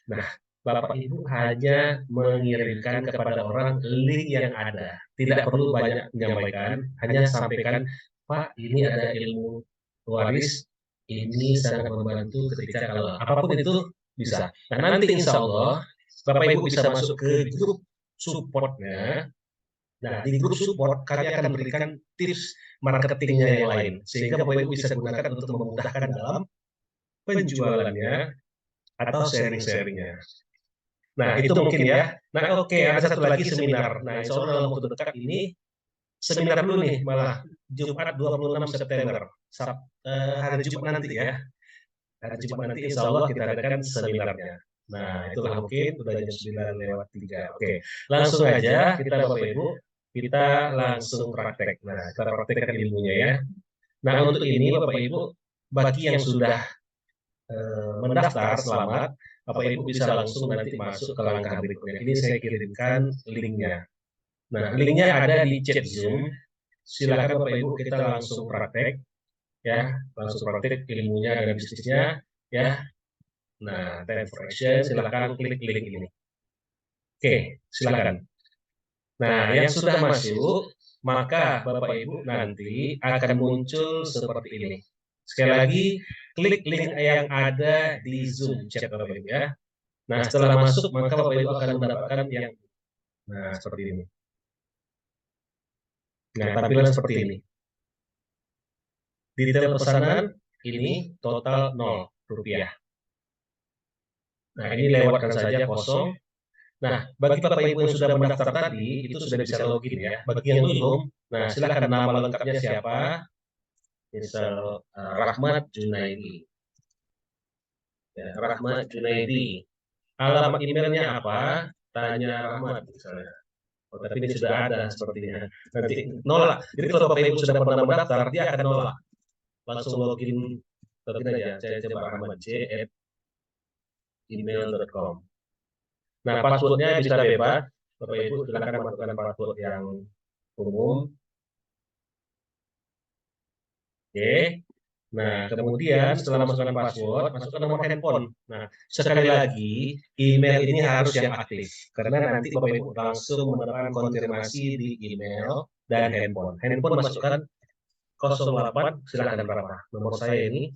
Nah, Bapak Ibu hanya mengirimkan kepada orang link yang ada. Tidak perlu banyak menyampaikan, hanya sampaikan, Pak, ini ada ilmu waris, ini sangat membantu ketika kalau apapun itu bisa. Nah, nanti insya Allah Bapak Ibu bisa masuk ke grup supportnya. Nah, di grup support kami akan memberikan tips marketingnya yang lain, sehingga Bapak Ibu bisa gunakan untuk memudahkan dalam penjualannya atau sharing-sharingnya. Nah, itu mungkin ya. Nah, oke, ada satu lagi seminar. Nah, insya Allah dalam waktu dekat ini, seminar dulu nih, malah Jumat 26 September. Hari Jumat nanti ya. Hari Jumat nanti insya Allah kita adakan seminarnya. Nah, itulah mungkin udah jam 9:03. Oke, langsung aja kita Bapak Ibu, kita langsung praktek. Nah, kita praktekkan ilmunya ya. Nah, untuk ini Bapak Ibu, bagi yang sudah mendaftar, selamat. Bapak Ibu bisa langsung nanti masuk ke langkah berikutnya. Ini saya kirimkan linknya. Nah, linknya ada di chat Zoom. Silakan Bapak Ibu kita langsung praktek, ya, langsung praktek ilmunya dan bisnisnya, ya. Nah, time for action, silakan klik link ini. Oke, silakan. Nah, yang sudah masuk, maka Bapak Ibu nanti akan muncul seperti ini. Sekali lagi, klik link yang ada di Zoom chat Bapak Ibu ya. Nah, setelah masuk, maka Bapak Ibu akan mendapatkan yang seperti ini. Nah, tampilan seperti ini. Detail pesanan ini total 0 rupiah. Nah, ini lewatkan saja kosong. Nah, bagi Bapak Ibu yang sudah mendaftar tadi, itu sudah bisa login ya. Bagi yang belum, nah silakan nama lengkapnya siapa. Misal Rahmat Junaidi. Ya, Rahmat Junaidi. Alamat emailnya apa? Tanya Rahmat misalnya. Oh, tapi ini sudah ada sepertinya. Nanti nolak. Jadi kalau Bapak Ibu sudah pernah mendaftar, dia akan nolak. Langsung login aja. Saya coba rahmatj@email.com. Nah, passwordnya bisa bebas. Bapak Ibu silakan masukkan password yang umum. Oke. Nah, kemudian setelah masukkan password, masukkan nomor handphone. Nah, sekali lagi, email ini harus yang aktif. Karena nanti Bapak Ibu langsung mendapatkan konfirmasi di email dan handphone. Handphone masukkan 08, silakan berapa? Nomor saya ini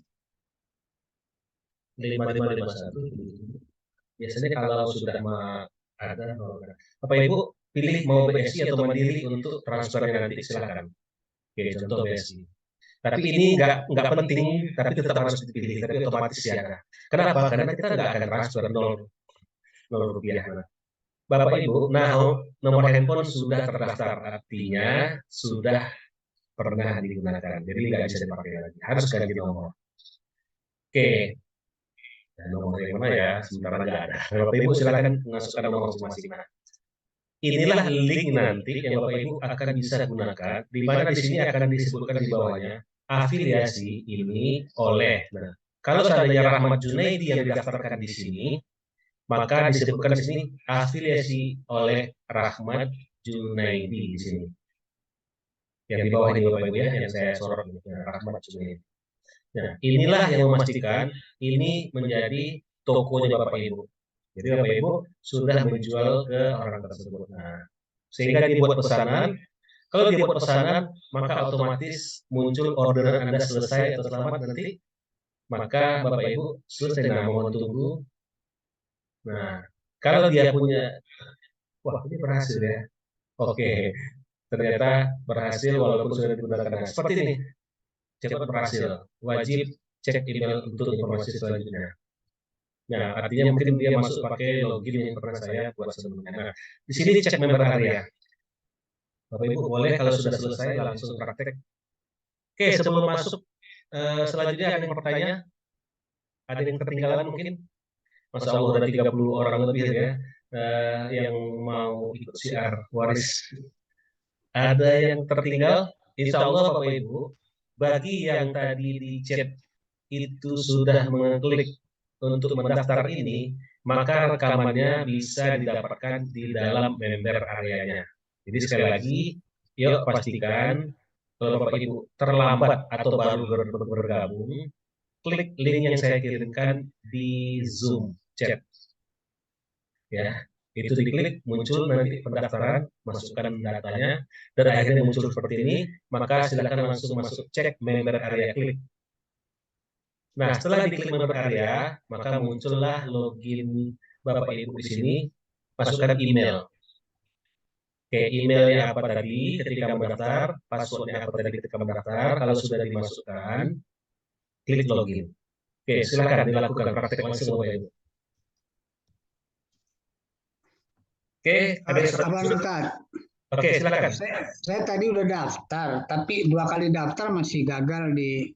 5551. Biasanya kalau sudah ada, Bapak Ibu pilih mau BSI atau Mandiri untuk transfernya nanti silakan. Oke, contoh BSI. Tapi ini nggak penting, tapi tetap harus dipilih, tapi otomatis siaga. Kenapa? Karena kita nggak akan transfer 0 rupiah. Bapak Ibu, nah nomor handphone sudah terdaftar, artinya sudah pernah digunakan, jadi nggak bisa dipakai lagi, harus ganti nomor. Oke, nah, nomor yang mana ya? Sementara nggak ada. Bapak Ibu silakan masukkan nomor masing-masing. Nah, inilah link nanti yang Bapak Ibu akan bisa gunakan, di mana di sini akan disebutkan di bawahnya afiliasi ini oleh. Nah, kalau seandainya Rahmat Junaidi yang didaftarkan di sini, maka disebutkan di sini afiliasi oleh Rahmat Junaidi di sini. Yang di bawah ini Bapak Ibu ya, yang saya sorot ini, Rahmat Junaidi. Nah, inilah yang memastikan ini menjadi tokonya Bapak Ibu. Jadi Bapak Ibu sudah menjual ke orang tersebut. Nah, sehingga dibuat pesanan. Kalau dibuat pesanan, maka otomatis muncul orderan Anda selesai atau selamat nanti. Maka Bapak Ibu selesai, nah mohon tunggu. Nah, kalau dia punya, wah ini berhasil ya. Oke, ternyata berhasil walaupun sudah digunakan. Nah, seperti ini, cepat berhasil. Wajib cek email untuk informasi selanjutnya. Nah, artinya mungkin dia masuk pakai login yang pernah saya buat sebelumnya. Nah, di sini cek member area. Bapak Ibu boleh kalau sudah selesai langsung praktek. Oke, sebelum masuk selanjutnya ada yang bertanya? Ada yang ketinggalan mungkin? Masya Allah ada 30 orang lebih ya yang mau ikut siar waris. Ada yang tertinggal, insya Allah Bapak Ibu, bagi yang tadi di chat itu sudah mengklik untuk mendaftar ini, maka rekamannya bisa didapatkan di dalam member areanya. Jadi sekali lagi, yuk pastikan kalau Bapak Ibu terlambat atau baru bergabung, klik link yang saya kirimkan di Zoom chat. Ya, itu diklik muncul nanti pendaftaran, masukkan datanya, dan akhirnya muncul seperti ini, maka silakan langsung masuk cek member area klik. Nah, setelah diklik member area, maka muncullah login Bapak Ibu di sini, masukkan email. Oke, emailnya apa tadi ketika mendaftar, passwordnya apa tadi ketika mendaftar, kalau sudah dimasukkan, klik login. Oke, silakan dilakukan praktek langsung Bapak Ibu. Oke, ada yang Abang Ustaz, Oke, silakan. saya tadi udah daftar, tapi 2 kali daftar masih gagal di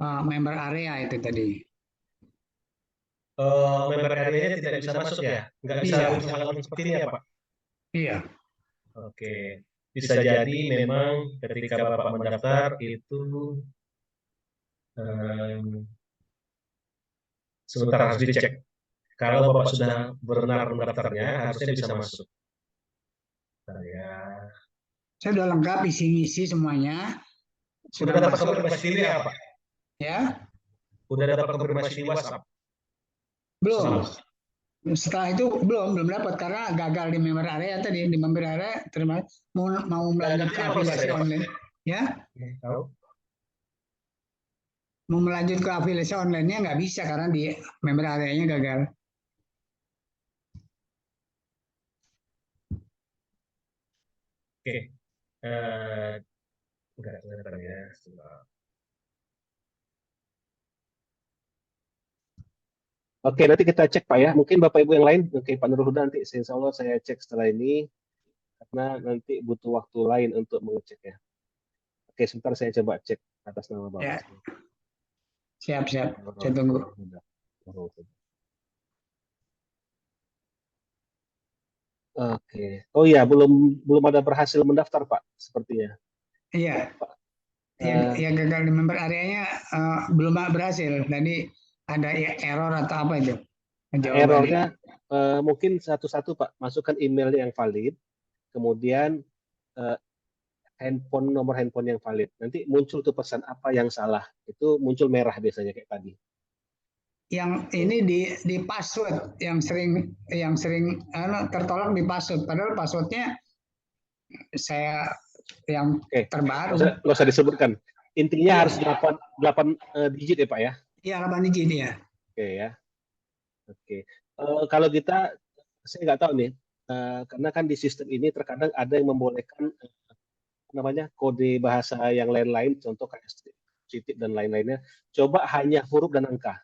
member area itu tadi. Member area-nya tidak bisa masuk ya? Nggak bisa Iya. muncul halaman seperti ini ya Pak? Iya. Oke, bisa jadi memang ketika Bapak mendaftar itu sebentar harus dicek. Kalau Bapak sudah benar mendaftarnya, harusnya bisa masuk. Ya. Saya udah lengkap isi semuanya. Sudah dapat konfirmasi diri ya Pak? Ya. Udah dapat konfirmasi di WhatsApp? Belum. Setelah itu belum dapat karena gagal di member area tadi. Di member area terima mau melanjut ke afiliasi online. Ya. Tahu? Mau melanjut ke afiliasi online-nya nggak bisa karena di member area-nya gagal. Oke. Enggak kelihatan ya. Oke, nanti kita cek Pak ya. Mungkin Bapak Ibu yang lain, oke Pak Nurul Huda nanti insya Allah saya cek setelah ini karena nanti butuh waktu lain untuk mengeceknya. Oke, sebentar saya coba cek atas nama Bapak. Ya. Siap. Saya tunggu. Oke. Oh iya, belum ada berhasil mendaftar Pak, sepertinya. Iya. Yang gagal di member areanya belum berhasil. Jadi ada error atau apa itu? Errornya mungkin satu-satu Pak, masukkan email yang valid, kemudian nomor handphone yang valid. Nanti muncul tuh pesan apa yang salah. Itu muncul merah biasanya kayak tadi. Yang ini di password yang sering tertolak di password. Padahal passwordnya saya yang terbaru. Nggak usah disebutkan. Intinya harus 8 digit ya Pak ya? Iya, 8 digit ya. Oke ya. Oke. Kalau kita, saya nggak tahu nih, karena kan di sistem ini terkadang ada yang membolehkan namanya kode bahasa yang lain-lain, contoh kayak titik dan lain-lainnya. Coba hanya huruf dan angka.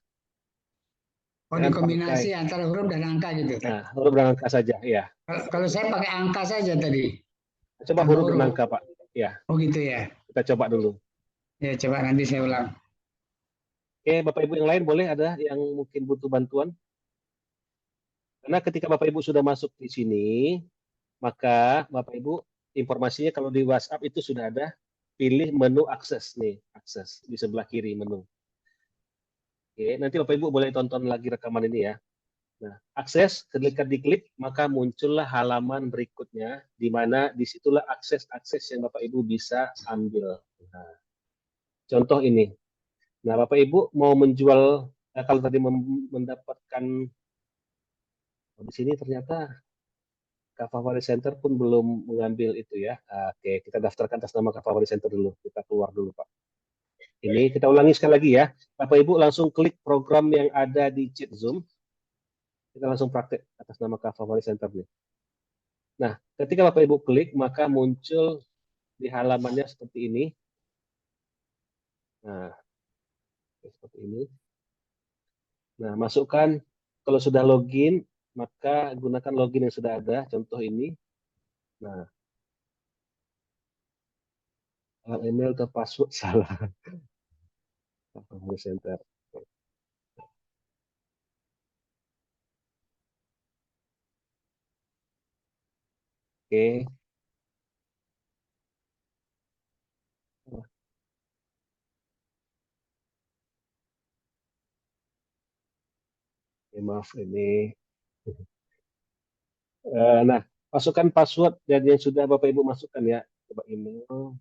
Oh, dikombinasi antara huruf dan angka gitu. Nah, huruf dan angka saja, ya. Kalau saya pakai angka saja tadi. Coba huruf dan angka, Pak. Ya. Oh gitu ya. Kita coba dulu. Ya, coba nanti saya ulang. Oke, Bapak Ibu yang lain boleh ada yang mungkin butuh bantuan? Karena ketika Bapak Ibu sudah masuk di sini, maka Bapak Ibu informasinya kalau di WhatsApp itu sudah ada, pilih menu akses nih, akses di sebelah kiri menu. Oke, nanti Bapak Ibu boleh tonton lagi rekaman ini ya. Nah, akses ketika diklik maka muncullah halaman berikutnya di mana disitulah akses-akses yang Bapak Ibu bisa ambil. Nah, contoh ini. Nah, Bapak Ibu mau menjual kalau tadi mendapatkan di sini ternyata Kafawari Center pun belum mengambil itu ya. Oke, kita daftarkan atas nama Kafawari Center dulu. Kita keluar dulu, Pak. Ini kita ulangi sekali lagi ya. Bapak Ibu langsung klik program yang ada di chat Zoom. Kita langsung praktek atas nama Kafawari Center nih. Nah, ketika Bapak Ibu klik, maka muncul di halamannya seperti ini. Nah, seperti ini. Nah, masukkan kalau sudah login, maka gunakan login yang sudah ada. Contoh ini. Nah, email atau password salah. Kafawari Center. Oke. Maaf ini. Nah, masukkan password dan yang sudah Bapak Ibu masukkan ya. Coba email.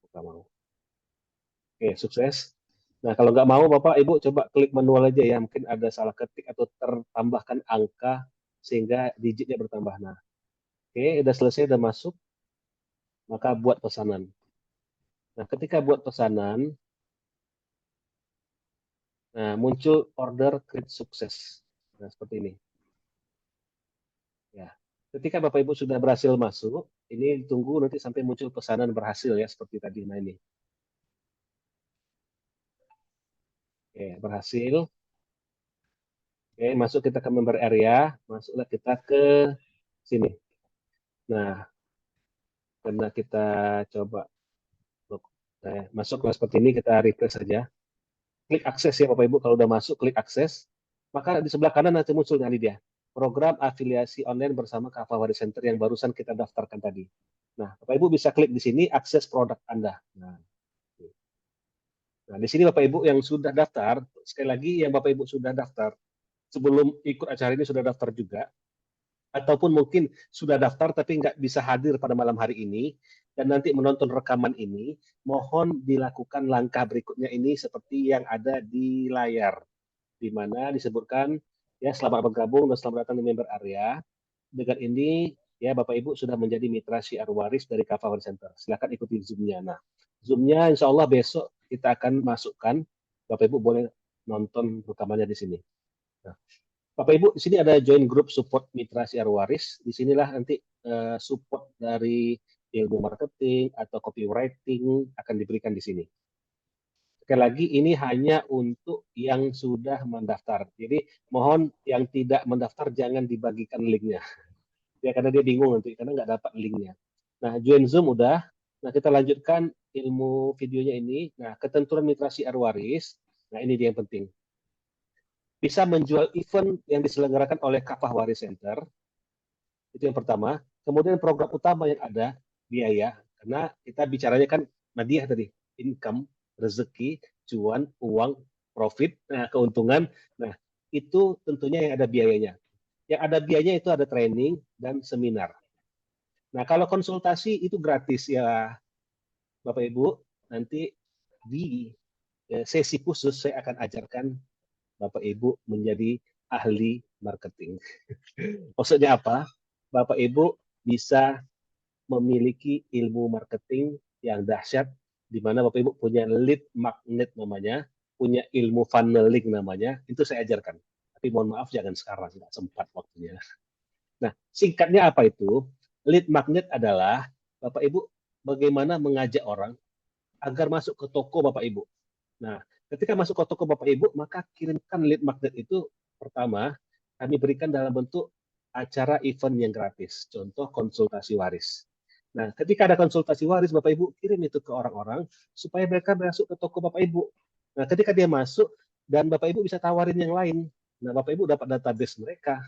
Bukan mau. Oke, sukses. Nah, kalau nggak mau Bapak Ibu coba klik manual aja ya. Mungkin ada salah ketik atau tertambahkan angka sehingga digitnya bertambah. Nah, oke, udah selesai, udah masuk. Maka buat pesanan. Nah, ketika buat pesanan, nah, muncul order create sukses. Nah, seperti ini. Ya. Ketika Bapak Ibu sudah berhasil masuk, ini tunggu nanti sampai muncul pesanan berhasil ya, seperti tadi. Nah, ini. Oke, berhasil. Oke, masuk kita ke member area, masuklah kita ke sini. Nah, karena kita coba masuklah seperti ini, kita refresh saja. Klik akses ya Bapak Ibu, kalau udah masuk klik akses, maka di sebelah kanan nanti muncul ini dia, program afiliasi online bersama Kava Waris Center yang barusan kita daftarkan tadi. Nah, Bapak Ibu bisa klik di sini akses produk Anda. Nah, di sini Bapak Ibu yang sudah daftar, sekali lagi yang Bapak Ibu sudah daftar, sebelum ikut acara ini sudah daftar juga, ataupun mungkin sudah daftar tapi nggak bisa hadir pada malam hari ini, dan nanti menonton rekaman ini, mohon dilakukan langkah berikutnya ini seperti yang ada di layar, di mana disebutkan, ya selamat bergabung dan selamat datang di member area. Dengan ini, ya Bapak Ibu sudah menjadi mitra Syiar Waris dari Kava Waris Center. Silakan ikuti Zoom-nya. Nah, Zoom-nya insya Allah besok kita akan masukkan, Bapak Ibu boleh nonton rekamannya di sini. Nah, Bapak Ibu, di sini ada join group support mitra Syiar Waris. Di sinilah nanti support dari ilmu marketing atau copywriting akan diberikan di sini. Sekali lagi, ini hanya untuk yang sudah mendaftar. Jadi, mohon yang tidak mendaftar jangan dibagikan linknya. Ya, karena dia bingung nanti, karena nggak dapat linknya. Nah, join Zoom udah. Nah, kita lanjutkan ilmu videonya ini. Nah, ketentuan mitra Syiar Waris. Nah, ini dia yang penting. Bisa menjual event yang diselenggarakan oleh Kava Waris Center. Itu yang pertama. Kemudian program utama yang ada, biaya. Karena kita bicaranya kan Madiah tadi, income, rezeki, cuan, uang, profit, nah, keuntungan. Nah, itu tentunya yang ada biayanya. Yang ada biayanya itu ada training dan seminar. Nah, kalau konsultasi itu gratis ya Bapak Ibu. Nanti di sesi khusus saya akan ajarkan Bapak Ibu menjadi ahli marketing. Maksudnya apa? Bapak Ibu bisa memiliki ilmu marketing yang dahsyat, di mana Bapak Ibu punya lead magnet namanya, punya ilmu funneling namanya, itu saya ajarkan. Tapi mohon maaf jangan sekarang, nggak sempat waktunya. Nah, singkatnya apa itu? Lead magnet adalah Bapak Ibu bagaimana mengajak orang agar masuk ke toko Bapak Ibu. Nah, ketika masuk ke toko Bapak Ibu, maka kirimkan lead magnet itu pertama kami berikan dalam bentuk acara event yang gratis. Contoh konsultasi waris. Nah, ketika ada konsultasi waris, Bapak Ibu kirim itu ke orang-orang supaya mereka masuk ke toko Bapak Ibu. Nah, ketika dia masuk dan Bapak Ibu bisa tawarin yang lain. Nah, Bapak Ibu dapat database mereka.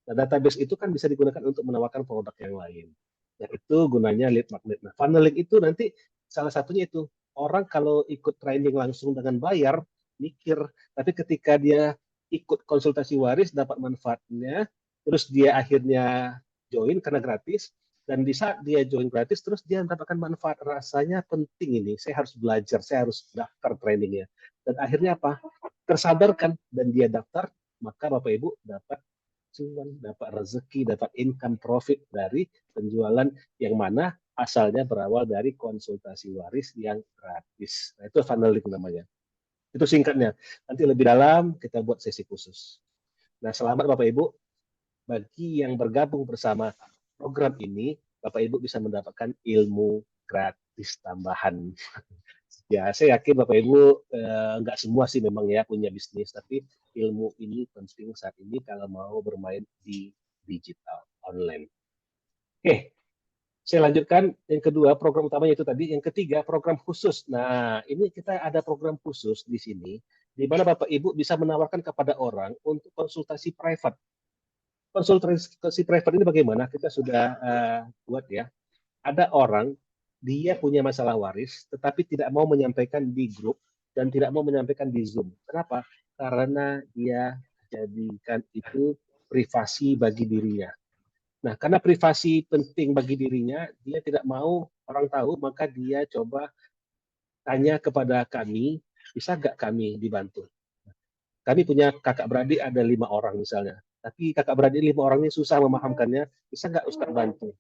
Nah, database itu kan bisa digunakan untuk menawarkan produk yang lain. Nah, itu gunanya lead magnet. Nah, funneling itu nanti salah satunya itu. Orang kalau ikut training langsung dengan bayar, mikir. Tapi ketika dia ikut konsultasi waris, dapat manfaatnya, terus dia akhirnya join karena gratis, dan di saat dia join gratis, terus dia mendapatkan manfaat. Rasanya penting ini, saya harus belajar, saya harus daftar trainingnya. Dan akhirnya apa? Tersadarkan, dan dia daftar, maka Bapak Ibu dapat cuan, dapat rezeki, dapat income profit dari penjualan yang mana asalnya berawal dari konsultasi waris yang gratis. Nah, itu funneling namanya. Itu singkatnya. Nanti lebih dalam kita buat sesi khusus. Nah, selamat Bapak Ibu. Bagi yang bergabung bersama program ini, Bapak Ibu bisa mendapatkan ilmu gratis tambahan. Ya, saya yakin Bapak Ibu nggak semua sih memang ya punya bisnis, tapi ilmu ini penting saat ini kalau mau bermain di digital online. Oke, saya lanjutkan yang kedua, program utamanya itu tadi. Yang ketiga, program khusus. Nah, ini kita ada program khusus di sini di mana Bapak Ibu bisa menawarkan kepada orang untuk konsultasi private. Konsultasi private ini bagaimana? Kita sudah buat ya. Ada orang, dia punya masalah waris, tetapi tidak mau menyampaikan di grup dan tidak mau menyampaikan di Zoom. Kenapa? Karena dia jadikan itu privasi bagi dirinya. Nah, karena privasi penting bagi dirinya, dia tidak mau orang tahu, maka dia coba tanya kepada kami, bisa nggak kami dibantu? Kami punya kakak beradik ada 5 orang misalnya, tapi kakak beradik 5 orang ini susah memahamkannya, bisa nggak Ustadz bantu?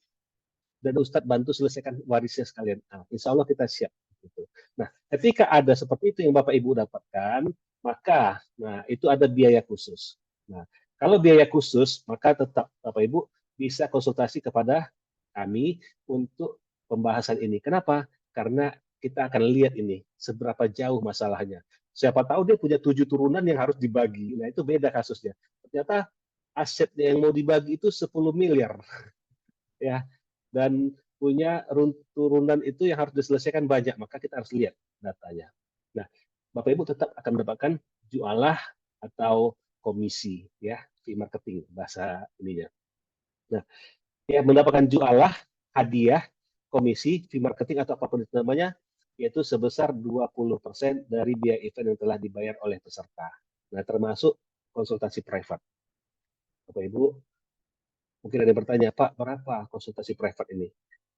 Dan Ustadz bantu selesaikan warisnya sekalian. Nah, insya Allah kita siap. Gitu. Nah, ketika ada seperti itu yang Bapak Ibu dapatkan, maka itu ada biaya khusus. Nah, kalau biaya khusus, maka tetap Bapak Ibu bisa konsultasi kepada kami untuk pembahasan ini. Kenapa? Karena kita akan lihat ini seberapa jauh masalahnya. Siapa tahu dia punya 7 turunan yang harus dibagi. Nah, itu beda kasusnya. Ternyata asetnya yang mau dibagi itu 10 miliar. Ya, dan punya turunan itu yang harus diselesaikan banyak, maka kita harus lihat datanya. Nah, Bapak Ibu tetap akan mendapatkan jualah atau komisi, ya, fee marketing bahasa ininya. Nah, ya mendapatkan jualah, hadiah, komisi, fee marketing atau apapun itu namanya, yaitu sebesar 20% dari biaya event yang telah dibayar oleh peserta. Nah, termasuk konsultasi private. Bapak Ibu, mungkin ada yang bertanya, Pak, berapa konsultasi private ini?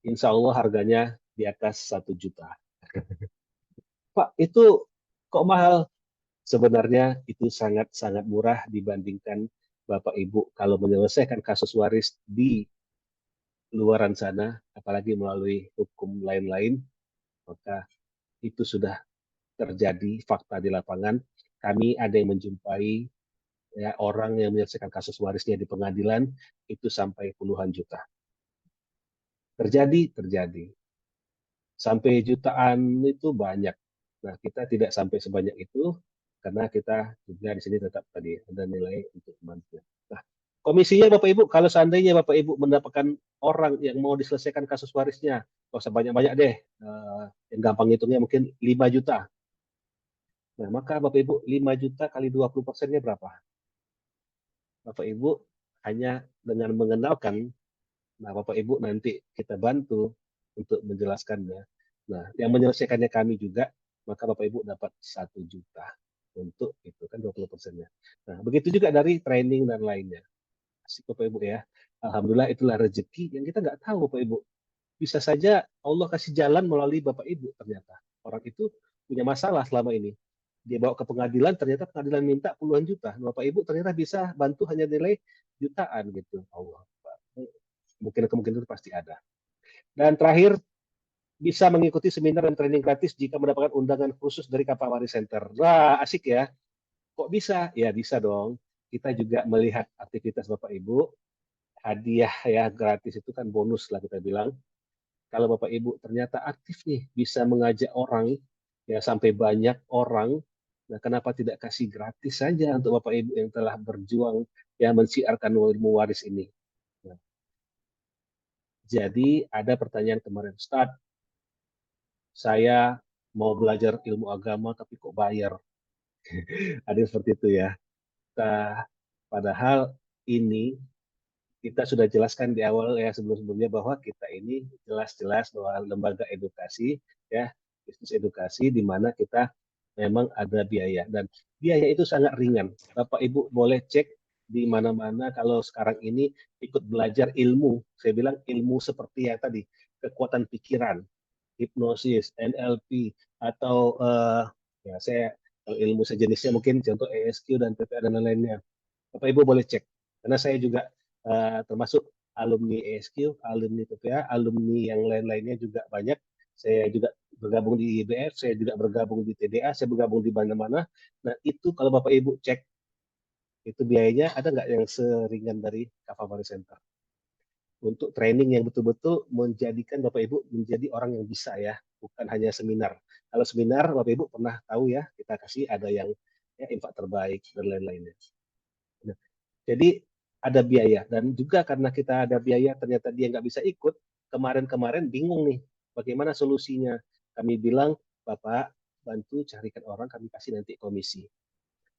Insya Allah harganya di atas 1 juta. Pak, itu kok mahal? Sebenarnya itu sangat-sangat murah dibandingkan Bapak Ibu kalau menyelesaikan kasus waris di luaran sana, apalagi melalui hukum lain-lain, maka itu sudah terjadi fakta di lapangan. Kami ada yang menjumpai ya, orang yang menyelesaikan kasus warisnya di pengadilan itu sampai puluhan juta. Terjadi. Sampai jutaan itu banyak. Nah, kita tidak sampai sebanyak itu karena kita juga di sini tetap tadi ada nilai untuk kemampuan. Nah, komisinya Bapak Ibu, kalau seandainya Bapak Ibu mendapatkan orang yang mau diselesaikan kasus warisnya, nggak usah banyak-banyak deh, yang gampang hitungnya mungkin 5 juta. Nah, maka Bapak Ibu 5 juta kali 20%-nya berapa? Bapak Ibu hanya dengan mengenalkan, nah Bapak Ibu nanti kita bantu untuk menjelaskannya. Nah, yang menyelesaikannya kami juga, maka Bapak Ibu dapat 1 juta untuk itu kan 20%-nya. Nah, begitu juga dari training dan lainnya. Asik Bapak Ibu ya. Alhamdulillah itulah rezeki yang kita nggak tahu Bapak Ibu. Bisa saja Allah kasih jalan melalui Bapak Ibu ternyata. Orang itu punya masalah selama ini. Dia bawa ke pengadilan, ternyata pengadilan minta puluhan juta. Bapak Ibu ternyata bisa bantu hanya nilai jutaan gitu. Allah. Kemungkinan itu pasti ada. Dan terakhir, bisa mengikuti seminar dan training gratis jika mendapatkan undangan khusus dari Kapawari Center. Wah, asik ya. Kok bisa? Ya bisa dong. Kita juga melihat aktivitas Bapak Ibu, hadiah ya gratis itu kan bonus lah kita bilang. Kalau Bapak Ibu ternyata aktif nih, bisa mengajak orang, ya sampai banyak orang, nah kenapa tidak kasih gratis saja untuk Bapak Ibu yang telah berjuang ya mensiarkan ilmu waris ini. Nah, jadi ada pertanyaan kemarin, Ustadz, saya mau belajar ilmu agama tapi kok bayar? Ada yang seperti itu ya. Nah, padahal ini kita sudah jelaskan di awal ya sebelum-sebelumnya bahwa kita ini jelas-jelas bahwa lembaga edukasi ya bisnis edukasi di mana kita memang ada biaya dan biaya itu sangat ringan. Bapak Ibu boleh cek di mana-mana kalau sekarang ini ikut belajar ilmu. Saya bilang ilmu seperti ya tadi kekuatan pikiran, hipnosis, NLP atau ya saya kalau ilmu sejenisnya mungkin contoh ESQ dan PPA dan lain-lainnya. Bapak Ibu boleh cek karena saya juga termasuk alumni ESQ, alumni PPA, alumni yang lain-lainnya juga banyak. Saya juga bergabung di IBF, saya juga bergabung di TDA, saya bergabung di mana-mana. Nah itu kalau Bapak Ibu cek, itu biayanya ada nggak yang seringan dari Kafamari Center? Untuk training yang betul-betul menjadikan Bapak Ibu menjadi orang yang bisa ya, bukan hanya seminar. Kalau seminar Bapak Ibu pernah tahu ya, kita kasih ada yang ya, infak terbaik dan lain-lainnya. Nah, jadi ada biaya dan juga karena kita ada biaya ternyata dia nggak bisa ikut, kemarin-kemarin bingung nih bagaimana solusinya. Kami bilang, Bapak bantu carikan orang, kami kasih nanti komisi.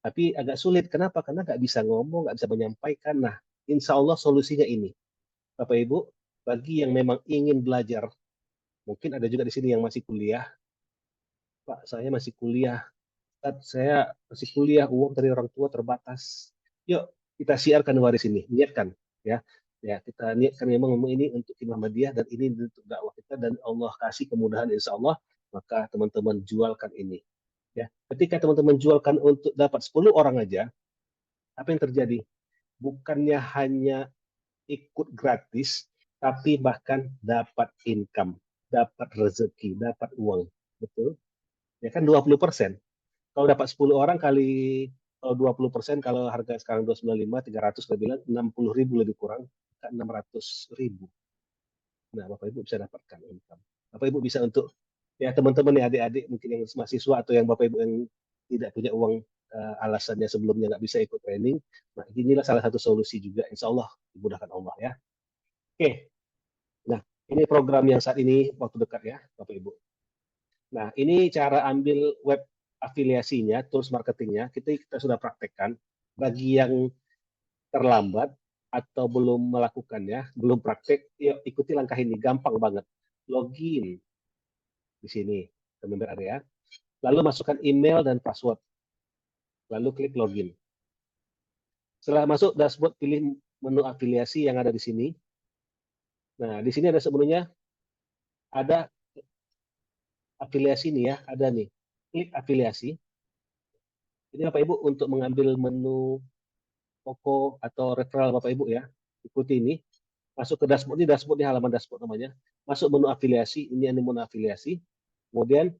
Tapi agak sulit. Kenapa? Karena nggak bisa ngomong, nggak bisa menyampaikan. Nah, insya Allah solusinya ini. Bapak Ibu, bagi yang memang ingin belajar, mungkin ada juga di sini yang masih kuliah. Pak, saya masih kuliah. Ustadz, saya masih kuliah, uang dari orang tua terbatas. Yuk, kita siarkan waris ini, niatkan. Ya, ya kita niatkan memang ini untuk Muhammadiyah dan ini untuk dakwah kita dan Allah kasih kemudahan insya Allah, maka teman-teman jualkan ini. Ya, ketika teman-teman jualkan untuk dapat 10 orang aja, apa yang terjadi? Bukannya hanya ikut gratis, tapi bahkan dapat income, dapat rezeki, dapat uang. Betul? Ya kan 20%. Kalau dapat 10 orang kali kalau 20%, kalau harga sekarang 295, 300 kita bilang 60.000 lebih kurang, 600.000. Nah, Bapak Ibu bisa dapatkan income. Bapak Ibu bisa untuk ya teman-teman ya adik-adik mungkin yang mahasiswa atau yang Bapak Ibu yang tidak punya uang alasannya sebelumnya nggak bisa ikut training. Nah, inilah salah satu solusi juga. Insya Allah dimudahkan Allah ya. Oke, nah ini program yang saat ini waktu dekat ya Bapak Ibu. Nah ini cara ambil web afiliasinya, tools marketingnya, kita sudah praktekkan. Bagi yang terlambat atau belum melakukannya, belum praktek, yuk ikuti langkah ini, gampang banget. Login di sini, member area, lalu masukkan email dan password, lalu klik login. Setelah masuk dashboard, pilih menu afiliasi yang ada di sini. Nah, di sini ada sebenarnya ada afiliasi nih ya, ada nih. Klik afiliasi. Ini Bapak Ibu untuk mengambil menu toko atau referral Bapak Ibu ya. Ikuti ini. Masuk ke dashboard, ini dashboard, ini halaman dashboard namanya. Masuk menu afiliasi, ini menu afiliasi. Kemudian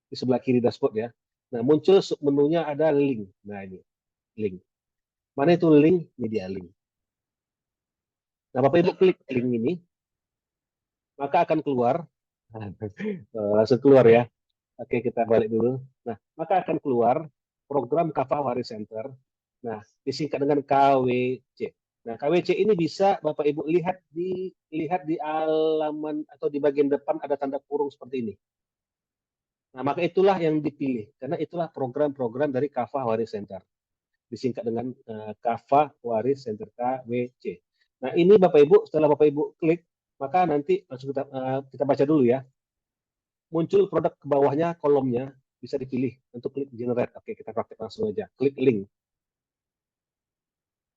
di sebelah kiri dashboard ya. Nah, muncul menunya ada link. Nah, ini link. Mana itu link? Ini dia link. Nah, Bapak Ibu klik link ini, maka akan keluar. Langsung keluar ya. Oke, kita balik dulu. Nah, maka akan keluar program Kafah Waris Center. Nah, disingkat dengan KWC. Nah, KWC ini bisa Bapak Ibu lihat di halaman atau di bagian depan ada tanda kurung seperti ini. Nah, maka itulah yang dipilih karena itulah program-program dari Kafah Waris Center. Disingkat dengan Kafah Waris Center KWC. Nah, ini Bapak Ibu, setelah Bapak Ibu klik, maka nanti langsung kita baca dulu ya. Muncul produk ke bawahnya kolomnya, bisa dipilih untuk klik generate. Oke, kita praktek langsung aja. Klik link.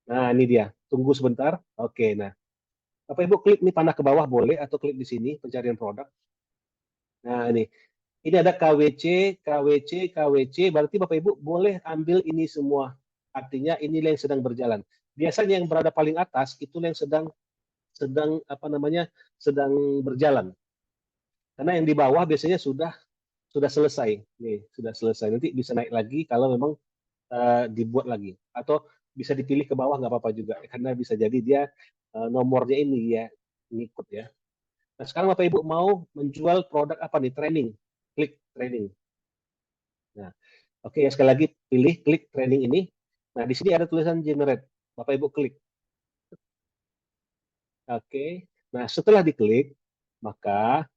Nah, ini dia. Tunggu sebentar. Oke, nah. Bapak Ibu klik nih panah ke bawah boleh atau klik di sini pencarian produk. Nah, ini. Ini ada KWC, KWC, KWC. Berarti Bapak Ibu boleh ambil ini semua. Artinya inilah yang sedang berjalan. Biasanya yang berada paling atas itulah yang sedang sedang berjalan. Karena yang di bawah biasanya sudah selesai. Nih, sudah selesai. Nanti bisa naik lagi kalau memang dibuat lagi. Atau bisa dipilih ke bawah nggak apa-apa juga. Karena bisa jadi dia nomornya ini ya ngikut ya. Nah, sekarang Bapak Ibu mau menjual produk apa nih? Training. Klik training. Nah, oke ya sekali lagi pilih klik training ini. Nah, di sini ada tulisan generate. Bapak Ibu klik. Oke. Nah, setelah diklik, maka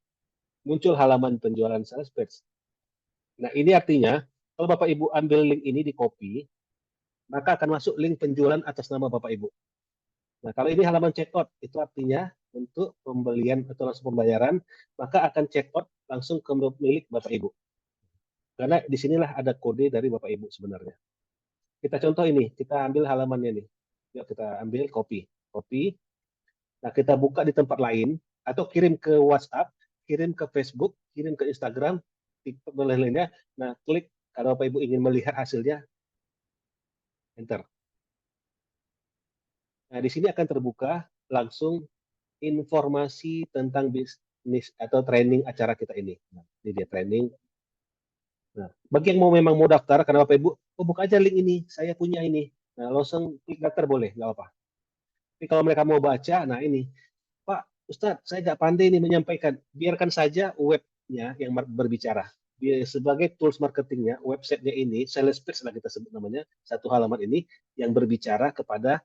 muncul halaman penjualan sales page. Nah, ini artinya kalau Bapak Ibu ambil link ini di copy, maka akan masuk link penjualan atas nama Bapak Ibu. Nah, kalau ini halaman checkout, itu artinya untuk pembelian atau langsung pembayaran, maka akan checkout langsung ke milik Bapak Ibu. Karena disinilah ada kode dari Bapak Ibu sebenarnya. Kita contoh ini, kita ambil halamannya nih. Yuk kita ambil copy. Nah, kita buka di tempat lain, atau kirim ke WhatsApp, kirim ke Facebook, kirim ke Instagram, TikTok, dan lain-lainnya. Nah, klik kalau Bapak Ibu ingin melihat hasilnya, enter. Nah, di sini akan terbuka langsung informasi tentang bisnis atau training acara kita ini. Nah, ini dia training. Nah, bagi yang memang mau daftar, karena Bapak Ibu, oh buka aja link ini, saya punya ini. Nah, langsung klik daftar boleh, nggak apa-apa. Tapi kalau mereka mau baca, nah ini, Pak Ustadz, saya nggak pandai ini menyampaikan. Biarkan saja webnya yang berbicara. Sebagai tools marketingnya, websitenya ini, sales page lah kita sebut namanya, satu halaman ini, yang berbicara kepada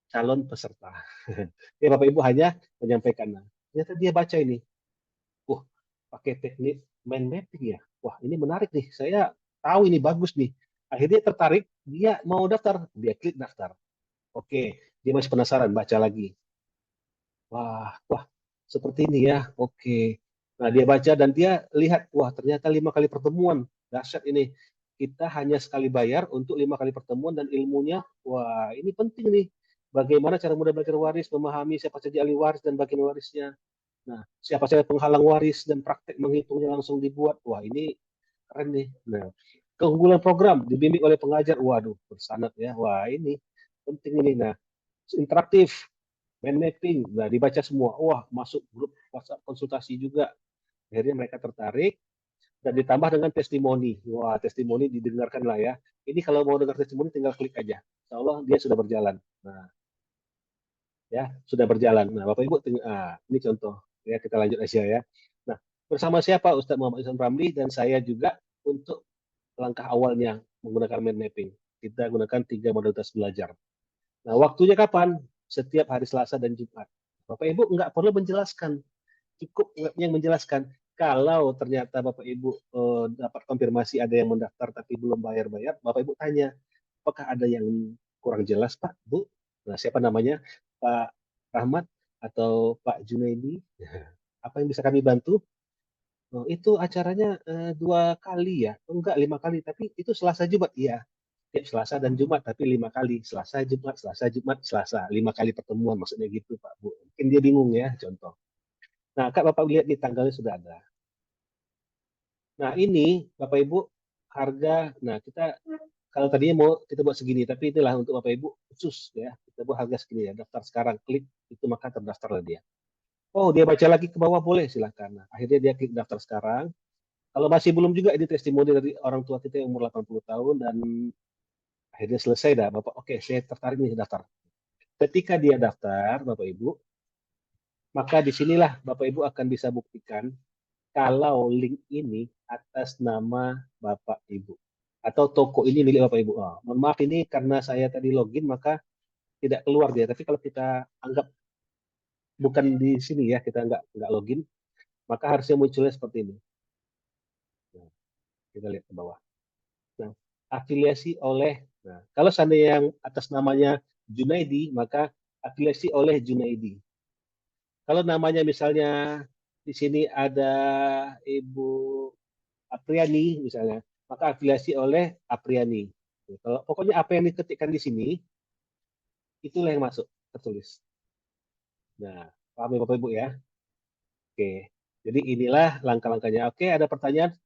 calon peserta. Ya, Bapak Ibu hanya menyampaikan. Nah, ternyata dia baca ini. Pakai teknik mind mapping ya. Wah, ini menarik nih. Saya tahu ini bagus nih. Akhirnya tertarik, dia mau daftar, dia klik daftar. Oke, dia masih penasaran, baca lagi. Wah, seperti ini ya. Oke. Nah, dia baca dan dia lihat, wah ternyata 5 kali pertemuan. Dahsyat ini. Kita hanya sekali bayar untuk 5 kali pertemuan dan ilmunya, wah ini penting nih. Bagaimana cara mudah belajar waris, memahami siapa saja ahli waris dan bagian warisnya. Nah, siapa saja penghalang waris dan praktek menghitungnya langsung dibuat. Wah, ini keren nih. Nah, keunggulan program dibimbing oleh pengajar. Waduh, bersanad ya. Wah, ini penting ini. Nah, interaktif, mind mapping. Nah, dibaca semua. Wah, masuk grup WhatsApp konsultasi juga. Akhirnya mereka tertarik dan ditambah dengan testimoni. Wah, testimoni didengarkan lah ya. Ini kalau mau dengar testimoni tinggal klik aja. Insya Allah dia sudah berjalan. Nah, ya sudah berjalan. Nah, Bapak Ibu, ini contoh. Ya, kita lanjut aja ya. Nah, bersama siapa Ustadz Muhammad Ihsan Ramli dan saya juga untuk langkah awalnya menggunakan mind mapping. Kita gunakan 3 modalitas belajar. Nah, waktunya kapan? Setiap hari Selasa dan Jumat. Bapak Ibu nggak perlu menjelaskan, cukup yang menjelaskan. Kalau ternyata Bapak Ibu dapat konfirmasi ada yang mendaftar tapi belum bayar-bayar, Bapak Ibu tanya, apakah ada yang kurang jelas Pak, Bu? Nah, siapa namanya? Pak Rahmat atau Pak Junaidi? Apa yang bisa kami bantu? Oh, itu acaranya 2 kali ya? Enggak, 5 kali. Tapi itu Selasa Jumat, iya. Tiap Selasa dan Jumat, tapi 5 kali. Selasa, Jumat, Selasa, Jumat, Selasa. 5 kali pertemuan, maksudnya gitu Pak Bu. Mungkin dia bingung ya, contoh. Nah, Kak, Bapak lihat di tanggalnya sudah ada. Nah, ini Bapak Ibu harga, nah kita kalau tadinya mau kita buat segini, tapi inilah untuk Bapak Ibu khusus ya. Kita buat harga segini ya, daftar sekarang, klik itu maka terdaftarlah dia. Oh, dia baca lagi ke bawah boleh silakan. Nah, akhirnya dia klik daftar sekarang. Kalau masih belum juga ini testimoni dari orang tua kita yang umur 80 tahun dan akhirnya selesai dah Bapak. Oke, saya tertarik nih daftar. Ketika dia daftar, Bapak Ibu, maka disinilah Bapak Ibu akan bisa buktikan kalau link ini atas nama Bapak Ibu atau toko ini milik Bapak Ibu. Oh, mohon maaf ini karena saya tadi login maka tidak keluar dia. Tapi kalau kita anggap bukan di sini ya, kita nggak login, maka harusnya munculnya seperti ini. Nah, kita lihat ke bawah. Nah, afiliasi oleh. Nah, kalau seandainya yang atas namanya Junaidi, maka afiliasi oleh Junaidi. Kalau namanya misalnya di sini ada Ibu Apriani misalnya, maka afiliasi oleh Apriani. Kalau pokoknya apa yang diketikkan di sini, itulah yang masuk tertulis. Nah, paham ya Bapak Ibu ya? Oke, jadi inilah langkah-langkahnya. Oke, ada pertanyaan?